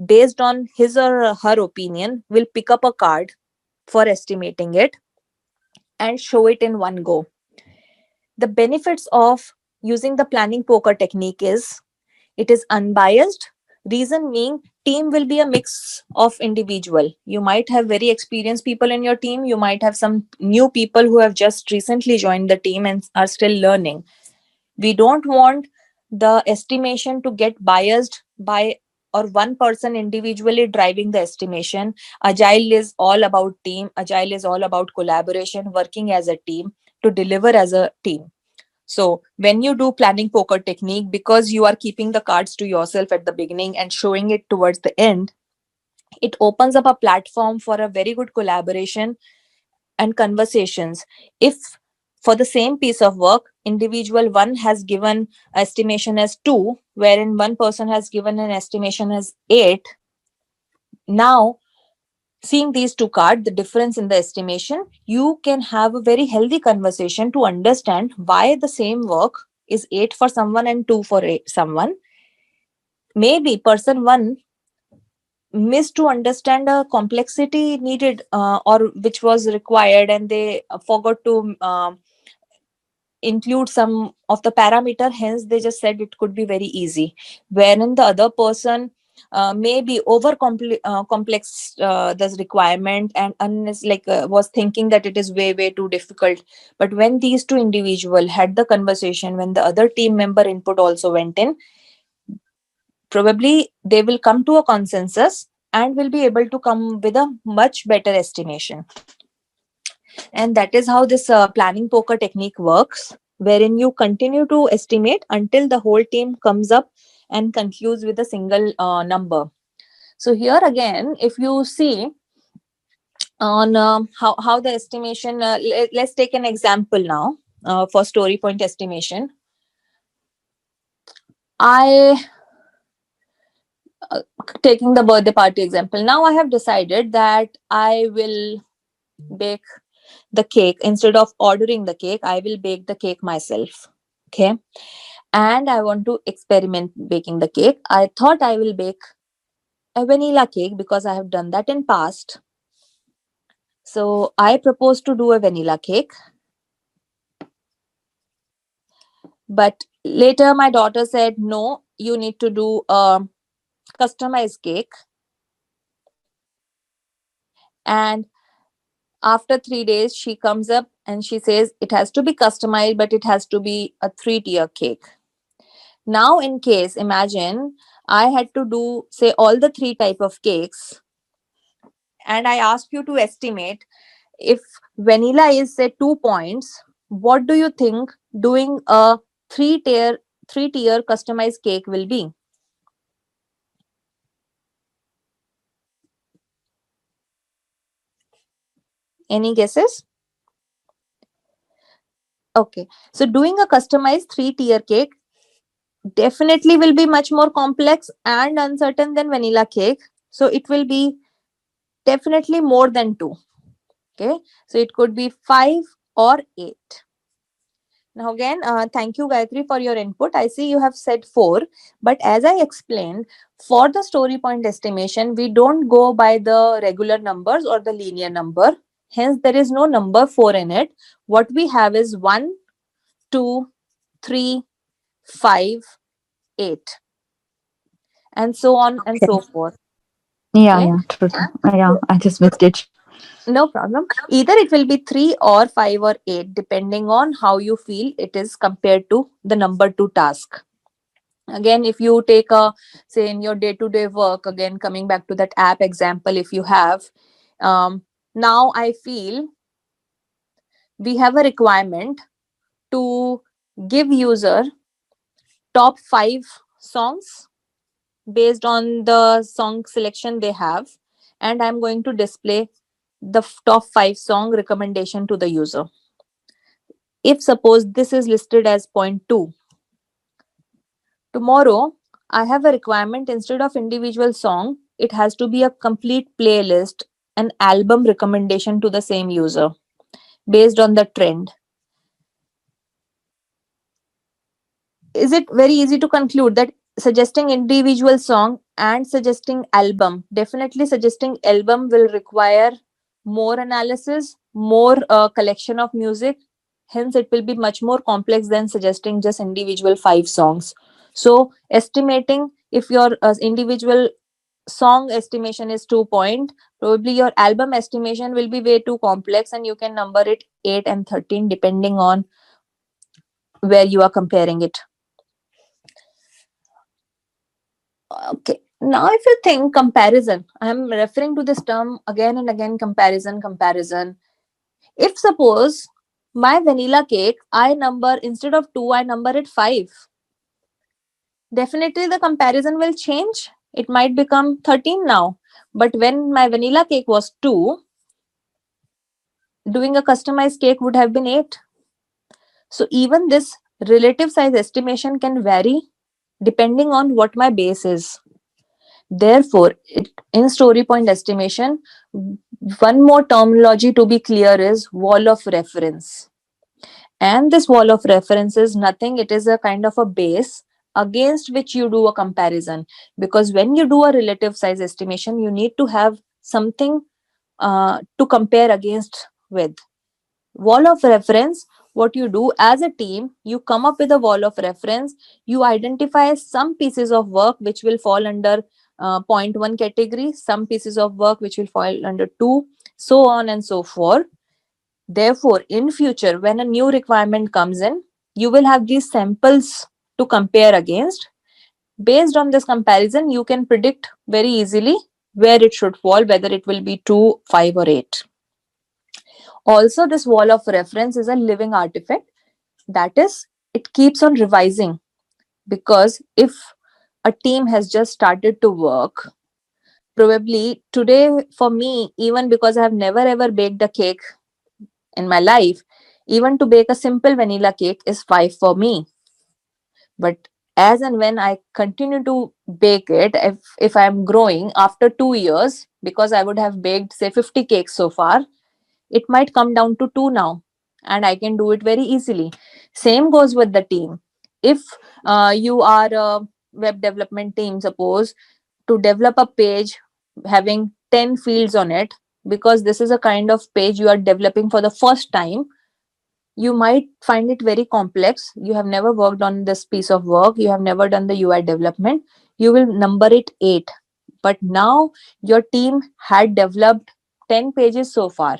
based on his or her opinion, will pick up a card for estimating it and show it in one go. The benefits of using the planning poker technique is it is unbiased. Reason being, team will be a mix of individual. You might have very experienced people in your team. You might have some new people who have just recently joined the team and are still learning. We don't want the estimation to get biased by or one person individually driving the estimation. Agile is all about team. Agile is all about collaboration, working as a team to deliver as a team. So when you do planning poker technique, because you are keeping the cards to yourself at the beginning and showing it towards the end, it opens up a platform for a very good collaboration and conversations. If for the same piece of work, individual one has given estimation as 2, wherein one person has given an estimation as 8, now seeing these two cards, the difference in the estimation, you can have a very healthy conversation to understand why the same work is 8 for someone and 2 for someone. Maybe person 1 missed to understand a complexity needed or which was required, and they forgot to include some of the parameter, hence they just said it could be very easy, wherein the other person may be over complex this requirement and was thinking that it is way too difficult. But when these two individual had the conversation, when the other team member input also went in, probably they will come to a consensus and will be able to come with a much better estimation. And that is how this planning poker technique works, wherein you continue to estimate until the whole team comes up and concludes with a single number. So here again, if you see on how the estimation, let's take an example now for story point estimation. I taking the birthday party example. Now I have decided that I will bake the cake. Instead of ordering the cake, I will bake the cake myself. Okay. And I want to experiment baking the cake. I thought I will bake a vanilla cake because I have done that in past. So I propose to do a vanilla cake. But later my daughter said, no, you need to do a customized cake. And after 3 days, she comes up and she says it has to be customized, but it has to be a 3-tier cake. Now, in case, imagine I had to do, say, all the 3 type of cakes, and I ask you to estimate if vanilla is, say, 2 points, what do you think doing a 3-tier customized cake will be? Any guesses? Okay. So doing a customized 3-tier cake definitely will be much more complex and uncertain than vanilla cake. So it will be definitely more than 2. Okay. So it could be 5 or 8. Now again, thank you Gayatri for your input. I see you have said 4, but as I explained, for the story point estimation, we don't go by the regular numbers or the linear number. Hence, there is no number 4 in it. What we have is 1, 2, 3, 5, 8, and so on and so forth. Yeah, Okay. yeah, true. Yeah, I just missed it. No problem. Either it will be 3 or 5 or 8, depending on how you feel it is compared to the number 2 task. Again, if you take a, say, in your day-to-day work, again, coming back to that app example, if you have, now I feel we have a requirement to give user top 5 songs based on the song selection they have, and I'm going to display the top 5 song recommendation to the user. If suppose this is listed as point 2, tomorrow I have a requirement instead of individual song, it has to be a complete playlist, an album recommendation to the same user based on the trend. Is it very easy to conclude that suggesting individual song and suggesting album, definitely suggesting album will require more analysis, more collection of music, hence it will be much more complex than suggesting just individual 5 songs. So estimating, if your individual song estimation is 2 point, probably your album estimation will be way too complex, and you can number it 8 and 13 depending on where you are comparing it. Okay. Now, if you think comparison, I'm referring to this term again and again, comparison. If suppose my vanilla cake, I number instead of 2, I number it 5, definitely the comparison will change. It might become 13 now. But when my vanilla cake was 2, doing a customized cake would have been 8. So even this relative size estimation can vary depending on what my base is. Therefore, in story point estimation, one more terminology to be clear is wall of reference. And this wall of reference is nothing, it is a kind of a base against which you do a comparison. Because when you do a relative size estimation, you need to have something to compare against with. Wall of reference, what you do as a team, you come up with a wall of reference, you identify some pieces of work which will fall under point 1 category, some pieces of work which will fall under 2, so on and so forth. Therefore, in future, when a new requirement comes in, you will have these samples to compare against. Based on this comparison, you can predict very easily where it should fall, whether it will be 2, 5 or 8. Also, this wall of reference is a living artifact. That is, it keeps on revising, because if a team has just started to work, probably today for me, even because I have never ever baked a cake in my life, even to bake a simple vanilla cake is 5 for me. But as and when I continue to bake it, if I'm growing after 2 years, because I would have baked say 50 cakes so far, it might come down to 2 now, and I can do it very easily. Same goes with the team. If you are a web development team, suppose, to develop a page having 10 fields on it, because this is a kind of page you are developing for the first time, you might find it very complex. You have never worked on this piece of work, you have never done the UI development, you will number it 8. But now your team had developed 10 pages so far.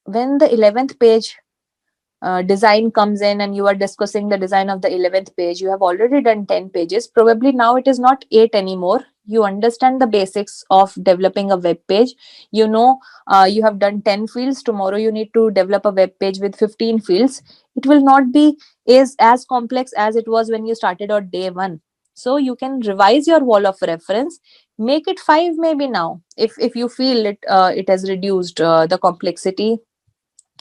When the 11th page design comes in and you are discussing the design of the 11th page, you have already done 10 pages, probably now it is not 8 anymore. You understand the basics of developing a web page. You know, you have done 10 fields, tomorrow you need to develop a web page with 15 fields. It will not be as complex as it was when you started on day 1. So you can revise your wall of reference, make it 5 maybe now, if you feel it has reduced the complexity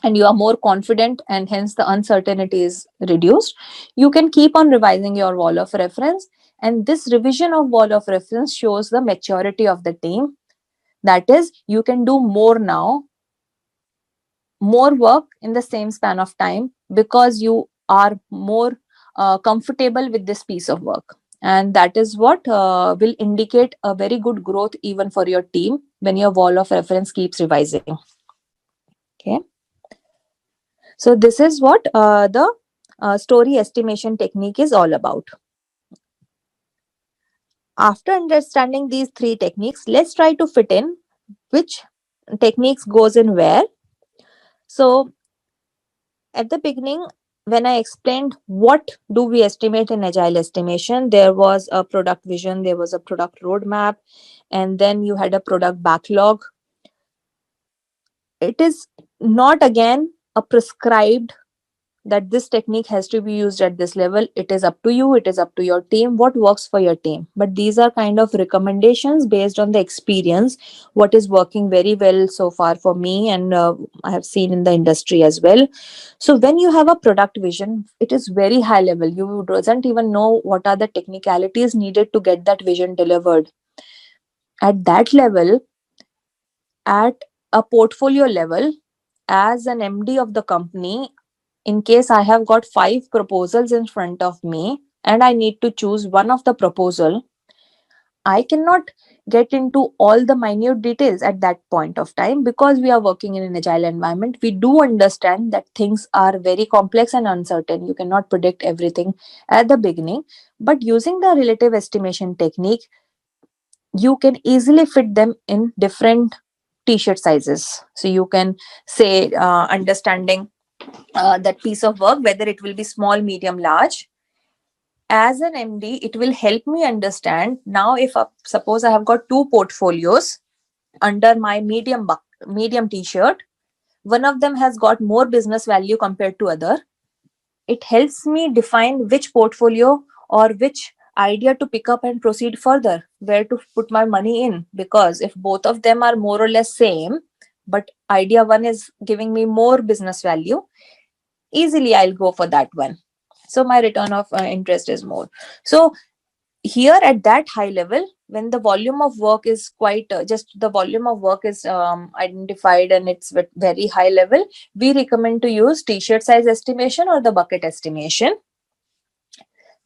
and you are more confident, and hence the uncertainty is reduced. You can keep on revising your wall of reference, and this revision of wall of reference shows the maturity of the team. That is, you can do more now, more work in the same span of time, because you are more comfortable with this piece of work. And that is what will indicate a very good growth even for your team when your wall of reference keeps revising. Okay. So this is what the story estimation technique is all about. After understanding these 3 techniques, let's try to fit in which techniques goes in where. So at the beginning, when I explained what do we estimate in agile estimation, there was a product vision, there was a product roadmap, and then you had a product backlog. It is not again a prescribed that this technique has to be used at this level. It is up to you, it is up to your team, what works for your team. But these are kind of recommendations based on the experience, what is working very well so far for me, and I have seen in the industry as well. So when you have a product vision, it is very high level. You doesn't even know what are the technicalities needed to get that vision delivered. At that level, at a portfolio level, as an MD of the company, in case I have got 5 proposals in front of me and I need to choose one of the proposal, I cannot get into all the minute details at that point of time, because we are working in an agile environment. We do understand that things are very complex and uncertain. You cannot predict everything at the beginning, but using the relative estimation technique, you can easily fit them in different t-shirt sizes. So you can say, understanding that piece of work, whether it will be small, medium, large. As an MD, it will help me understand now if suppose I have got 2 portfolios under my medium t-shirt, one of them has got more business value compared to other. It helps me define which portfolio or which idea to pick up and proceed further, where to put my money in. Because if both of them are more or less same, but idea one is giving me more business value, easily I'll go for that one. So my return of interest is more. So here at that high level, when the volume of work is quite just the volume of work is identified and it's very high level, we recommend to use t-shirt size estimation or the bucket estimation.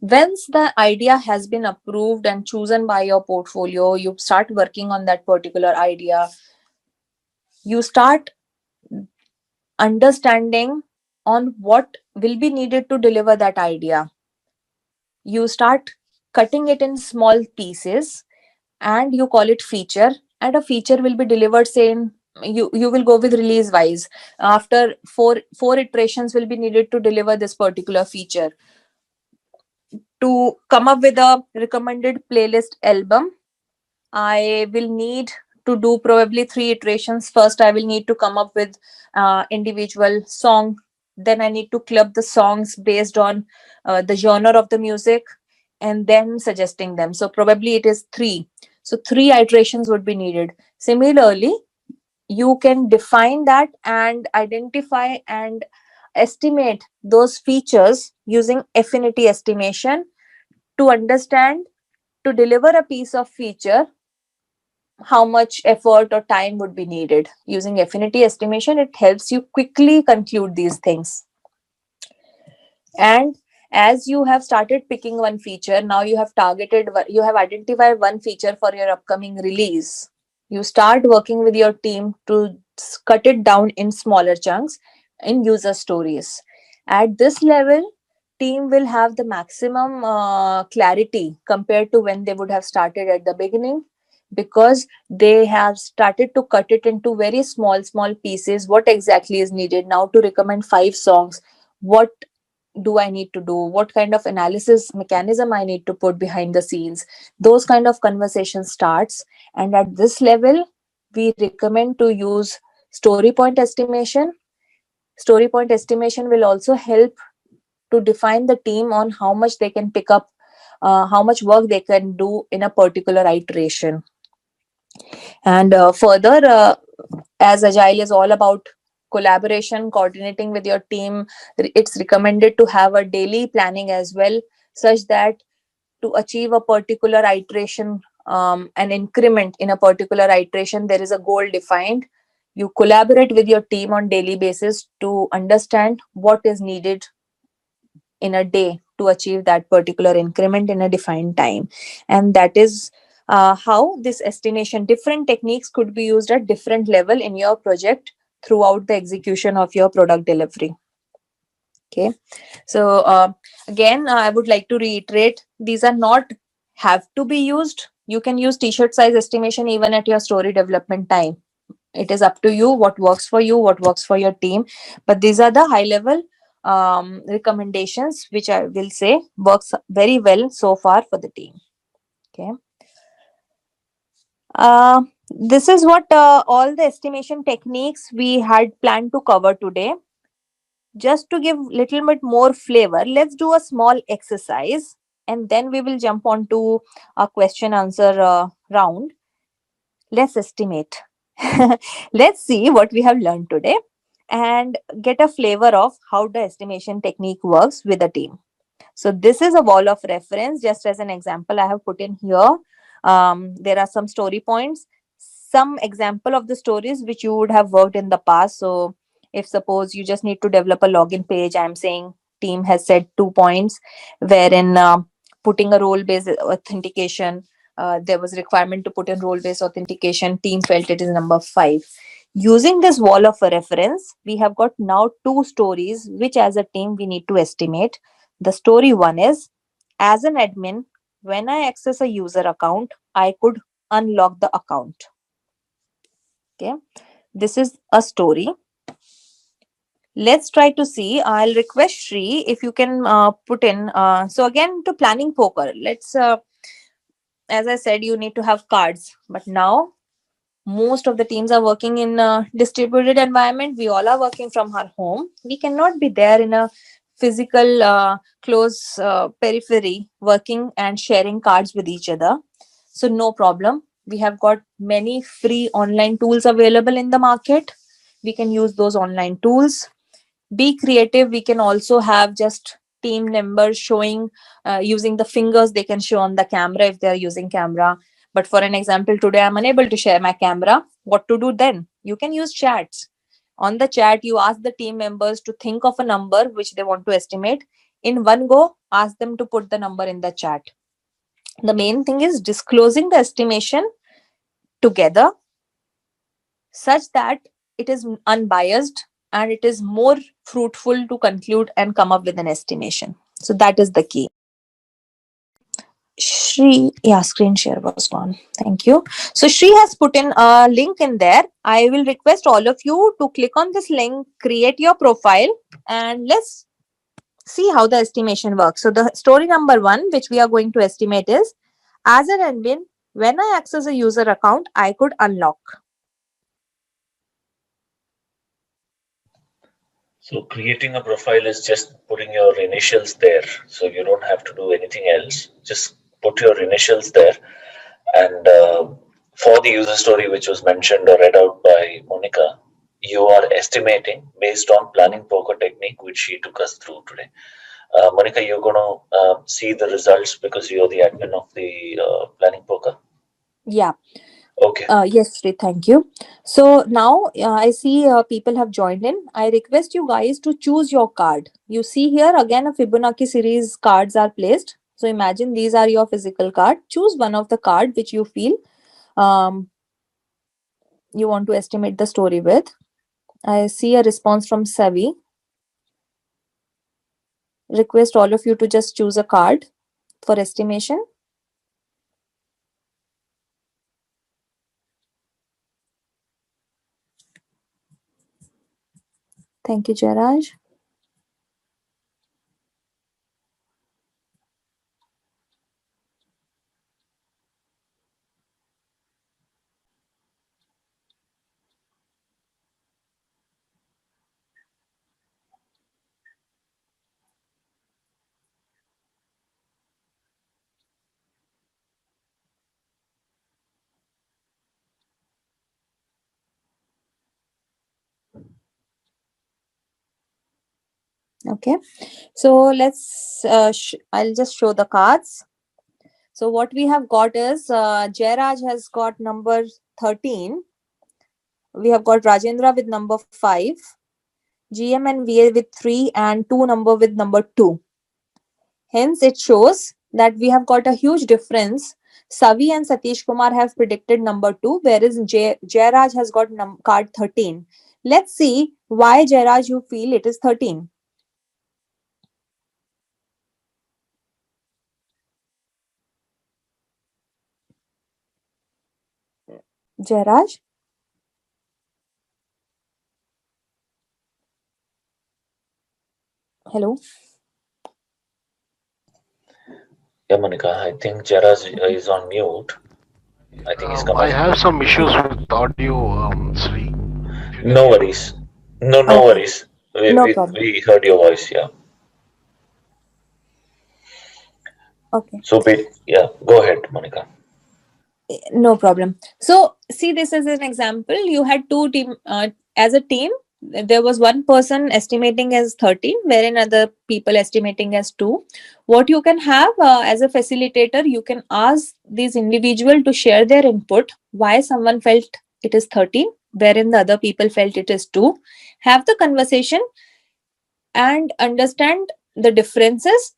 Once the idea has been approved and chosen by your portfolio, you start working on that particular idea. You start understanding on what will be needed to deliver that idea. You start cutting it in small pieces and you call it feature, and a feature will be delivered, say in, you will go with release wise. After four iterations will be needed to deliver this particular feature. To come up with a recommended playlist album, I will need to do probably 3 iterations. First, I will need to come up with individual song. Then I need to club the songs based on the genre of the music, and then suggesting them. So probably it is 3. So 3 iterations would be needed. Similarly, you can define that and identify and estimate those features using affinity estimation to understand, to deliver a piece of feature, how much effort or time would be needed. Using affinity estimation, it helps you quickly conclude these things. And as you have started picking one feature, now you have identified one feature for your upcoming release. You start working with your team to cut it down in smaller chunks in user stories. At this level, team will have the maximum clarity compared to when they would have started at the beginning, because they have started to cut it into very small pieces. What exactly is needed now to recommend 5 songs? What do I need to do? What kind of analysis mechanism I need to put behind the scenes? Those kind of conversation starts. And at this level, we recommend to use story point estimation. Story point estimation will also help to define the team on how much they can pick up, how much work they can do in a particular iteration. And further, as Agile is all about collaboration, coordinating with your team, it's recommended to have a daily planning as well, such that to achieve a particular iteration, an increment in a particular iteration, there is a goal defined. You collaborate with your team on daily basis to understand what is needed in a day to achieve that particular increment in a defined time. And that is how this estimation, different techniques could be used at different level in your project throughout the execution of your product delivery. Okay, so again, I would like to reiterate, these are not have to be used. You can use t-shirt size estimation even at your story development time. It is up to you what works for you, what works for your team. But these are the high level recommendations which I will say works very well so far for the team. Okay, this is what all the estimation techniques we had planned to cover today. Just to give little bit more flavor, let's do a small exercise and then we will jump on to a question answer round. Let's estimate. Let's see what we have learned today and get a flavor of how the estimation technique works with a team. So this is a wall of reference. Just as an example, I have put in here. There are some story points, some example of the stories which you would have worked in the past. So if suppose you just need to develop a login page, I'm saying team has said 2 points, wherein putting a role-based authentication. There was requirement to put in role-based authentication. Team felt it is number 5. Using this wall of a reference, we have got now 2 stories which as a team we need to estimate. The story one is, as an admin, when I access a user account, I could unlock the account. Okay, this is a story. Let's try to see. I'll request Shri if you can put in. So again, to planning poker. Let's, as I said, you need to have cards. But now most of the teams are working in a distributed environment. We all are working from our home. We cannot be there in a physical close periphery working and sharing cards with each other. So no problem, we have got many free online tools available in the market. We can use those online tools. Be creative. We can also have just team members showing using the fingers. They can show on the camera if they are using camera. But for an example, today I'm unable to share my camera. What to do then? You can use chats. On the chat, you ask the team members to think of a number which they want to estimate. In one go, ask them to put the number in the chat. The main thing is disclosing the estimation together such that it is unbiased and it is more fruitful to conclude and come up with an estimation. So that is the key. Shri, yeah, screen share was gone. Thank you. So Shri has put in a link in there. I will request all of you to click on this link, create your profile, and let's see how the estimation works. So the story number 1, which we are going to estimate is, as an admin, when I access a user account, I could unlock. So creating a profile is just putting your initials there. So you don't have to do anything else. Just put your initials there. And for the user story which was mentioned or read out by Monika, you are estimating based on planning poker technique, which she took us through today. Monika, you're going to see the results because you're the admin of the planning poker. Yeah. Okay. Yes, Sri, thank you. So now I see people have joined in. I request you guys to choose your card. You see here again a Fibonacci series cards are placed. So imagine these are your physical card. Choose one of the card which you feel you want to estimate the story with. I see a response from Savi. Request all of you to just choose a card for estimation. Thank you, Jairaj. Okay, so let's I'll just show the cards. So what we have got is Jairaj has got number 13. We have got Rajendra with number 5, GM and VA with 3, and 2 number with number 2. Hence it shows that we have got a huge difference. Savi and Satish Kumar have predicted number 2, whereas Jairaj has got card 13. Let's see why, Jairaj, you feel it is 13. Jairaj? Hello? Yeah, Monika, I think Jairaj is on mute. I think he's coming. I have some issues with audio, Sri. No worries. No Okay. worries. No problem. We heard your voice, yeah. Okay. So, yeah, go ahead, Monica. No problem. So see, this is an example. You had two team as a team. There was one person estimating as 13, wherein other people estimating as 2. What you can have as a facilitator, you can ask these individual to share their input. Why someone felt it is 13, wherein the other people felt it is 2. Have the conversation and understand the differences,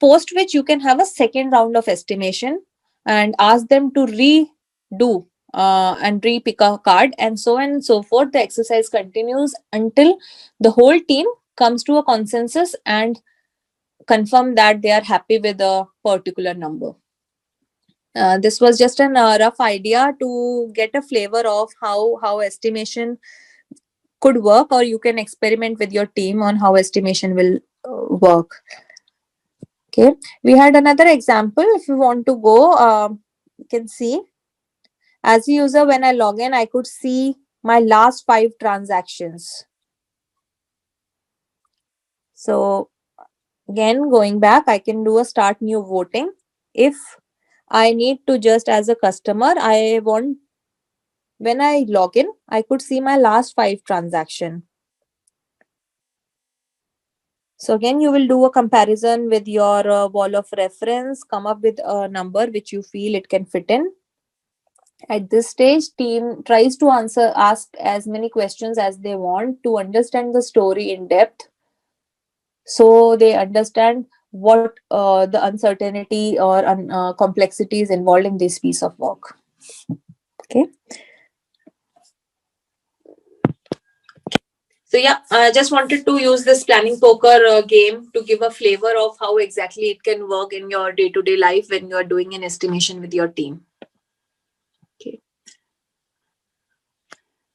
post which you can have a second round of estimation and ask them to redo and re-pick a card, and so on and so forth. The exercise continues until the whole team comes to a consensus and confirm that they are happy with a particular number. This was just a rough idea to get a flavor of how estimation could work, or you can experiment with your team on how estimation will work. Okay, we had another example. If you want to go, you can see, as a user, when I log in, I could see my last 5 transactions. So again, going back, I can do a start new voting. If I need to, just as a customer, I want, when I log in, I could see my last 5 transaction. So again, you will do a comparison with your wall of reference, come up with a number which you feel it can fit in. At this stage, team tries to ask as many questions as they want to understand the story in depth, so they understand what the uncertainty or complexities involved in this piece of work. Okay. So yeah, I just wanted to use this planning poker game to give a flavor of how exactly it can work in your day-to-day life when you are doing an estimation with your team. Okay.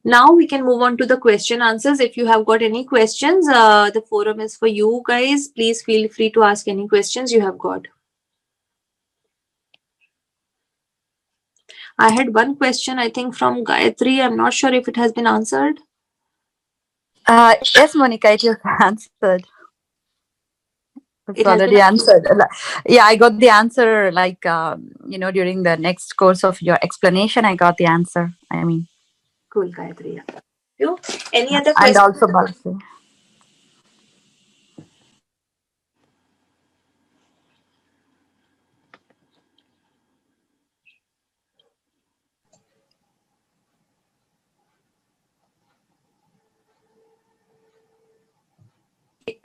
Now we can move on to the question answers. If you have got any questions, the forum is for you guys. Please feel free to ask any questions you have got. I had one question, I think, from Gayatri. I'm not sure if it has been answered. Yes, Monica, it is answered. It's It has already been answered. Yeah, I got the answer like, during the next course of your explanation, I got the answer. I mean, cool, Gayatri. Yeah. You? Any yeah. other And questions? also Balsi.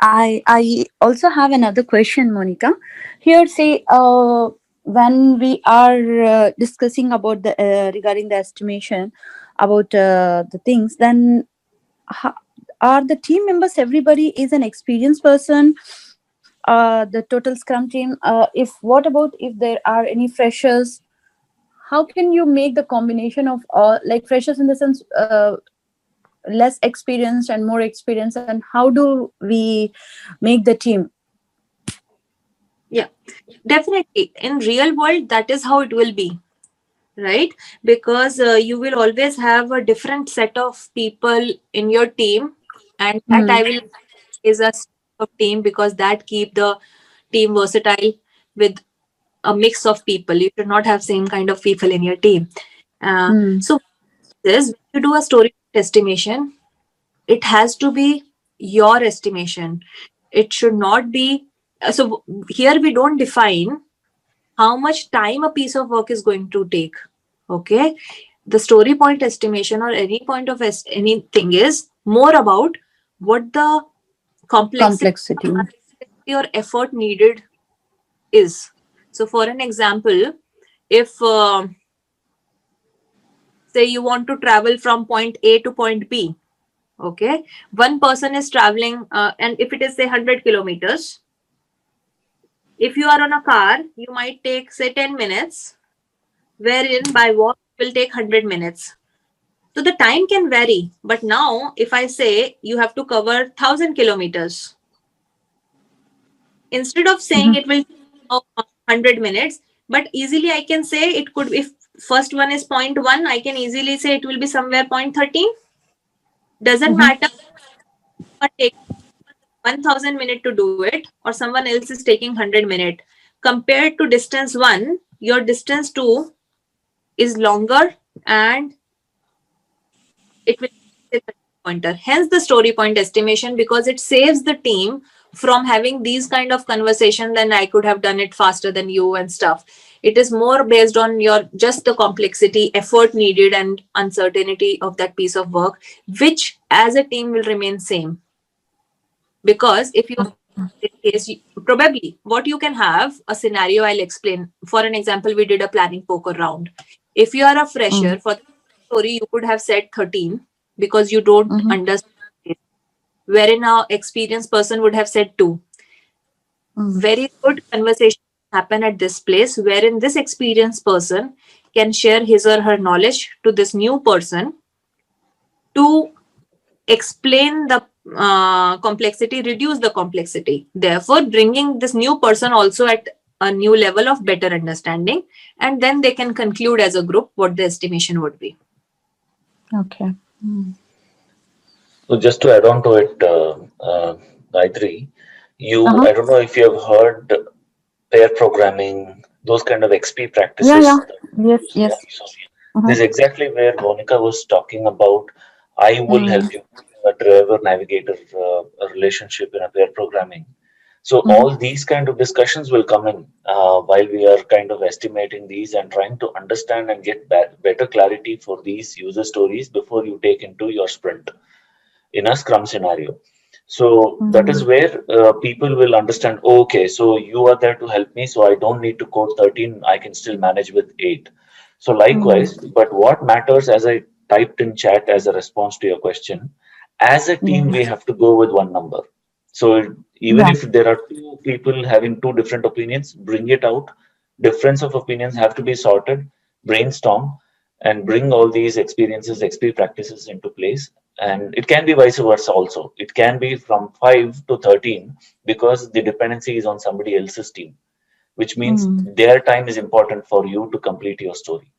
I also have another question, Monica. Here, say, when we are discussing about the regarding the estimation about the things, then ho- are the team members, everybody is an experienced person? The total Scrum team. If what about if there are any freshers? How can you make the combination of like freshers in the sense less experienced and more experienced, and how do we make the team? Yeah, definitely. In real world, that is how it will be, right? Because you will always have a different set of people in your team, and that I will is a set of team because that keep the team versatile with a mix of people. You should not have same kind of people in your team. So this, when you do a story estimation, it has to be your estimation. It should not be so here we don't define how much time a piece of work is going to take. Okay, the story point estimation or any point of anything is more about what the complexity Complexity. or effort needed is. So for an example, if say you want to travel from point A to point B, okay, one person is traveling and if it is say 100 kilometers, if you are on a car you might take say 10 minutes, wherein by walk it will take 100 minutes. So the time can vary, but now if I say you have to cover 1000 kilometers, instead of saying it will take 100 minutes, but easily I can say it could, if first one is point 1, I can easily say it will be somewhere point 13. Doesn't matter. takes 1000 minutes to do it, or someone else is taking 100 minutes. Compared to distance 1, your distance 2 is longer, and it will be a pointer. Hence the story point estimation, because it saves the team from having these kind of conversation. Then I could have done it faster than you and stuff. It is more based on your just the complexity, effort needed, and uncertainty of that piece of work, which as a team will remain same. Because if you probably what you can have a scenario, I'll explain. For an example, we did a planning poker round. If you are a fresher, for the story you could have said 13 because you don't understand it, wherein our experienced person would have said 2. Very good conversation happen at this place, wherein this experienced person can share his or her knowledge to this new person to explain the complexity, reduce the complexity, therefore bringing this new person also at a new level of better understanding, and then they can conclude as a group what the estimation would be. Okay. So just to add on to it, Gayatri, I don't know if you have heard pair programming, those kind of XP practices. Yeah. Yes. Yeah. Yes. So this is exactly where Monika was talking about. I will help you a driver navigator relationship in a pair programming. So all these kind of discussions will come in while we are kind of estimating these and trying to understand and get better clarity for these user stories before you take into your sprint in a scrum scenario. So that is where people will understand, oh, okay, so you are there to help me, so I don't need to code 13, I can still manage with 8. So likewise, but what matters, as I typed in chat as a response to your question, as a team, we have to go with one number. So even if there are two people having two different opinions, bring it out. Difference of opinions have to be sorted, brainstorm, and bring all these experiences, XP practices into place. And it can be vice versa also. It can be from 5 to 13 because the dependency is on somebody else's team, which means their time is important for you to complete your story.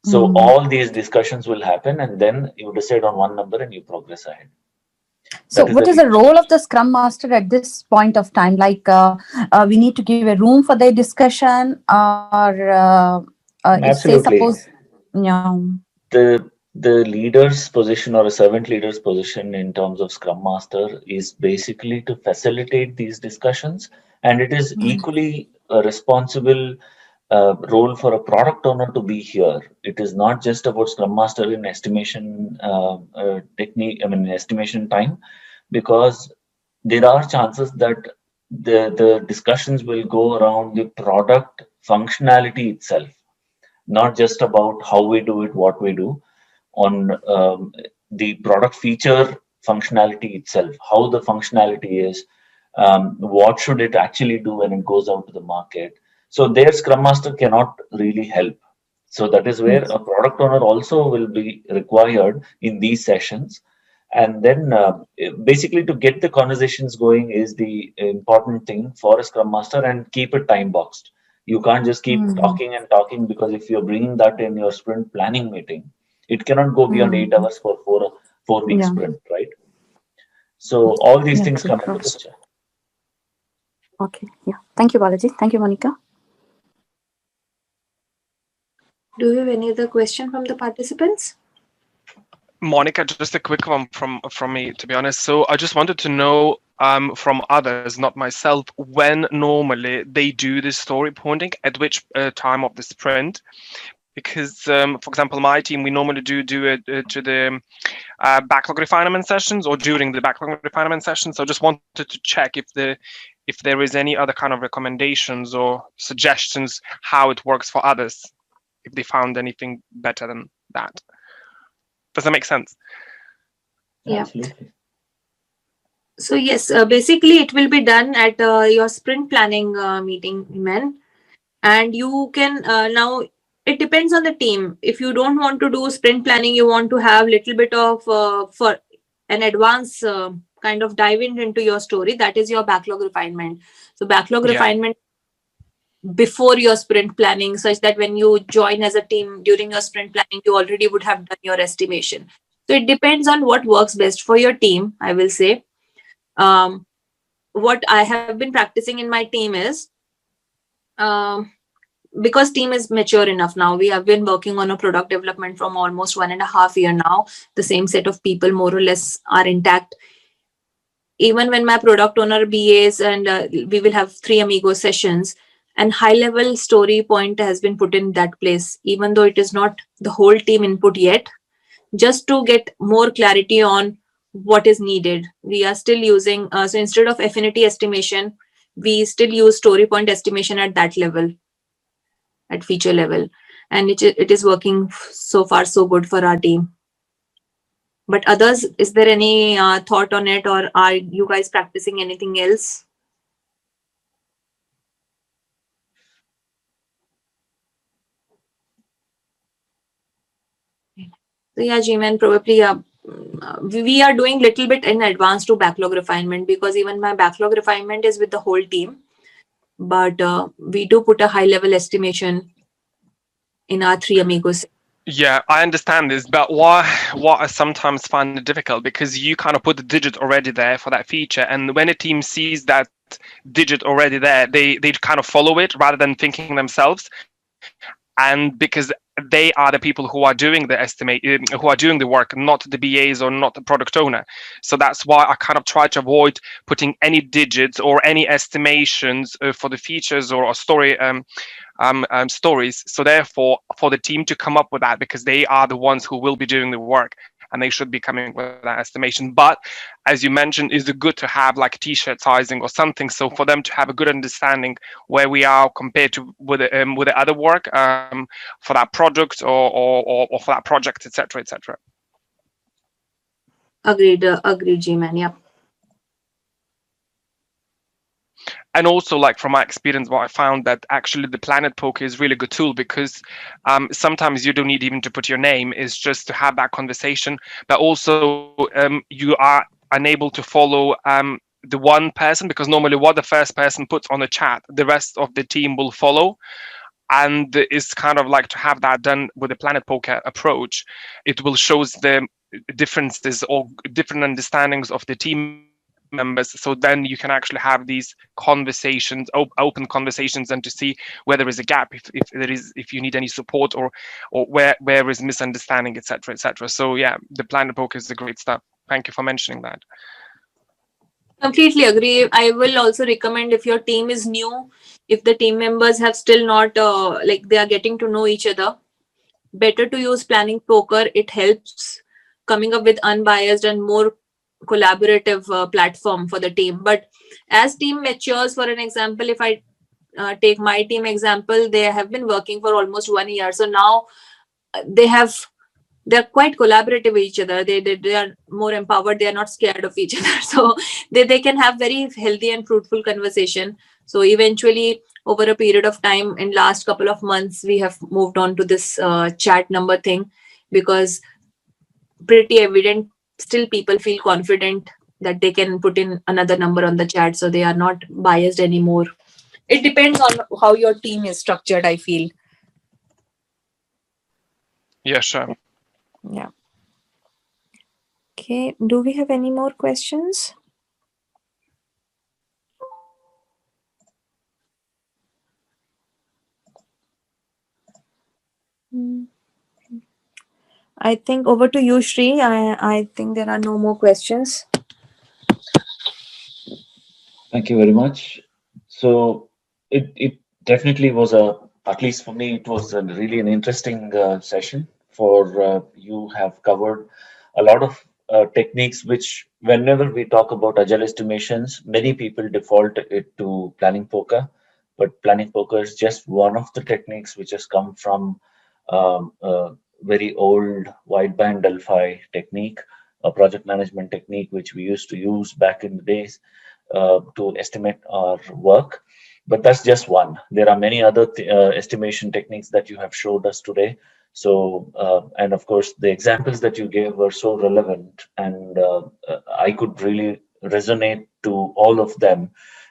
So all these discussions will happen, and then you decide on one number and you progress ahead. So, what is the role of the Scrum Master at this point of time? Like, we need to give a room for their discussion, or if say Absolutely. suppose, yeah. The leader's position or a servant leader's position in terms of Scrum Master is basically to facilitate these discussions, and it is equally a responsible role for a product owner to be here. It is not just about Scrum Master in estimation technique, estimation time, because there are chances that the discussions will go around the product functionality itself, not just about how we do it, what we do, on the product feature functionality itself, how the functionality is, what should it actually do when it goes out to the market. So their Scrum Master cannot really help. So that is where a product owner also will be required in these sessions. And then basically to get the conversations going is the important thing for a Scrum Master, and keep it time boxed. You can't just keep talking and talking, because if you're bringing that in your sprint planning meeting, it cannot go beyond 8 hours for 4 week sprint, right? So all these things come into picture. Okay. Yeah. Thank you, Balaji. Thank you, Monika. Do you have any other question from the participants? Monica, just a quick one from me, to be honest. So I just wanted to know from others, not myself, when normally they do this story pointing, at which time of the sprint. Because, for example, my team, we normally do it to the backlog refinement sessions or during the backlog refinement sessions. So I just wanted to check if there is any other kind of recommendations or suggestions how it works for others, if they found anything better than that. Does that make sense? Yeah. Absolutely. So yes, basically it will be done at your sprint planning meeting, Iman. And you can now, it depends on the team. If you don't want to do sprint planning, you want to have little bit of for an advance kind of dive into your story, that is your backlog refinement. So backlog refinement before your sprint planning, such that when you join as a team during your sprint planning, you already would have done your estimation. So it depends on what works best for your team, I will say. What I have been practicing in my team is, um, because team is mature enough now, we have been working on a product development from almost 1.5 year now. The same set of people more or less are intact. Even when my product owner BAs, and we will have 3 amigo sessions, and high level story point has been put in that place, even though it is not the whole team input yet, just to get more clarity on what is needed. We are still using, so instead of affinity estimation, we still use story point estimation at that level, at feature level. And it is working so far so good for our team. But others, is there any thought on it, or are you guys practicing anything else? So yeah, G-Man, probably we are doing little bit in advance to backlog refinement, because even my backlog refinement is with the whole team. But we do put a high level estimation in our 3 amigos. Yeah, I understand this, but what I sometimes find it difficult, because you kind of put the digit already there for that feature, and when a team sees that digit already there, they kind of follow it rather than thinking themselves. And because they are the people who are doing the who are doing the work, not the BAs or not the product owner. So that's why I kind of try to avoid putting any digits or any estimations for the features or story stories. So therefore, for the team to come up with that, because they are the ones who will be doing the work, and they should be coming with that estimation. But as you mentioned, is it good to have like a t-shirt sizing or something, so for them to have a good understanding where we are compared to with the other work, for that product, or for that project, etc., etc. Agreed, G-Man. Yeah. And also, like from my experience, what I found that actually the Planet Poker is really good tool, because sometimes you don't need even to put your name, is just to have that conversation. But also you are unable to follow the one person, because normally what the first person puts on the chat, the rest of the team will follow. And it's kind of like to have that done with the Planet Poker approach. It will shows the differences or different understandings of the team members, so then you can actually have these conversations, open conversations, and to see where there is a gap, if there is, if you need any support, or where is misunderstanding, etc., etc. So yeah, the Planet Poker is the great stuff. Thank you for mentioning that. Completely agree. I will also recommend, if your team is new, if the team members have still not, like they are getting to know each other, better to use planning poker. It helps coming up with unbiased and more collaborative platform for the team. But as team matures, for an example, if I take my team example, they have been working for almost 1 year. So now they have, they're quite collaborative with each other. They are more empowered. They are not scared of each other. So they can have very healthy and fruitful conversation. So eventually, over a period of time, in last couple of months, we have moved on to this chat number thing, because pretty evident, still people feel confident that they can put in another number on the chat, so they are not biased anymore. It depends on how your team is structured, I feel. Yeah, sure. Yeah. Okay. Do we have any more questions? Hmm. I think over to you, Shri. I think there are no more questions. Thank you very much. So it definitely was at least for me, it was really an interesting session. For you have covered a lot of techniques, which whenever we talk about agile estimations, many people default it to planning poker, but planning poker is just one of the techniques which has come from very old wideband Delphi technique, a project management technique which we used to use back in the days to estimate our work. But that's just one. There are many other estimation techniques that you have showed us today. So, and of course, the examples that you gave were so relevant, and I could really resonate to all of them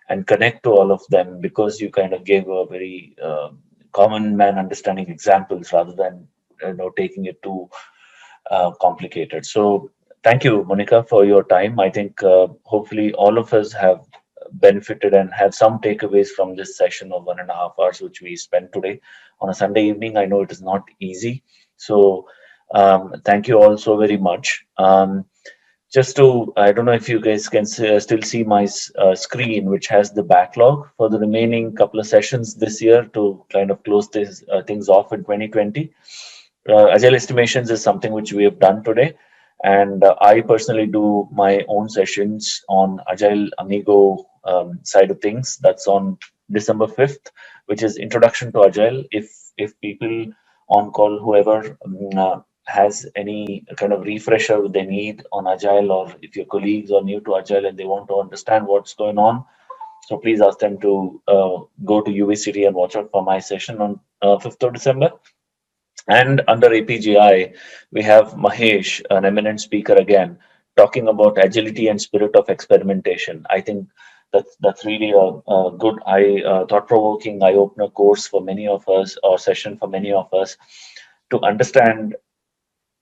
and connect to all of them, because you kind of gave a very common man understanding examples rather than taking it too complicated. So Thank you, Monika, for your time. I think hopefully all of us have benefited and have some takeaways from this session of 1.5 hours, which we spent today on a Sunday evening. I know it is not easy. So, thank you all so very much. Just to, I don't know if you guys can still see my screen, which has the backlog for the remaining couple of sessions this year to kind of close this things off in 2020. Agile estimations is something which we have done today. And I personally do my own sessions on Agile Amigo side of things. That's on December 5th, which is Introduction to Agile. If people on call, whoever has any kind of refresher they need on Agile, or if your colleagues are new to Agile and they want to understand what's going on, so please ask them to go to UVCity and watch out for my session on 5th of December. And under APGI, we have Mahesh, an eminent speaker again, talking about agility and spirit of experimentation. I think that's really a good, thought-provoking, eye-opener course for many of us, or session for many of us, to understand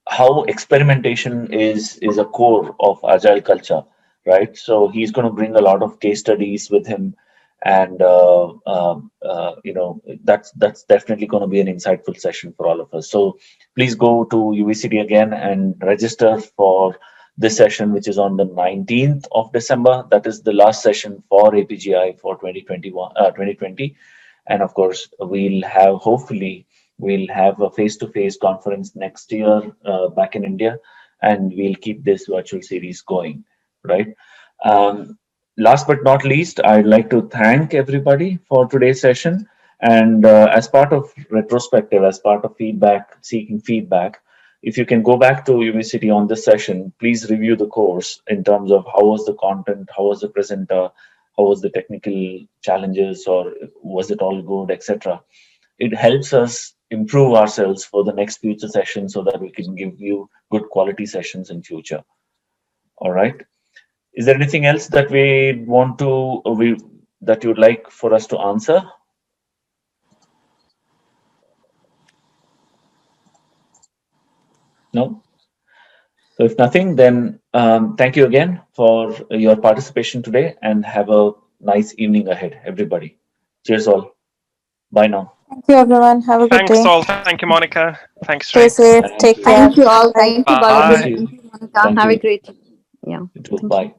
how experimentation is a core of agile culture, right? So he's going to bring a lot of case studies with him, and that's definitely going to be an insightful session for all of us. So please go to UVCD again and register for this session, which is on the 19th of December. That is the last session for APGI for 2020. And of course, we'll have a face-to-face conference next year back in India, and we'll keep this virtual series going, right? Last but not least, I'd like to thank everybody for today's session. And as part of retrospective, as part of feedback, seeking feedback, if you can go back to University on this session, please review the course in terms of how was the content, how was the presenter, how was the technical challenges, or was it all good, etc. It helps us improve ourselves for the next future session so that we can give you good quality sessions in future. All right. Is there anything else that that you'd like for us to answer? No. So if nothing, then thank you again for your participation today, and have a nice evening ahead, everybody. Cheers, all. Bye now. Thank you, everyone. Have a good Thanks day. all. Thank you, Monica. Thanks, Stay Ray. safe. Thank Take you. care. Thank you all. Bye. Thank you, Thank Balaji. Bye. you. Thank you, Monica. Thank Have a you. great, yeah. You too. Thank you. Bye.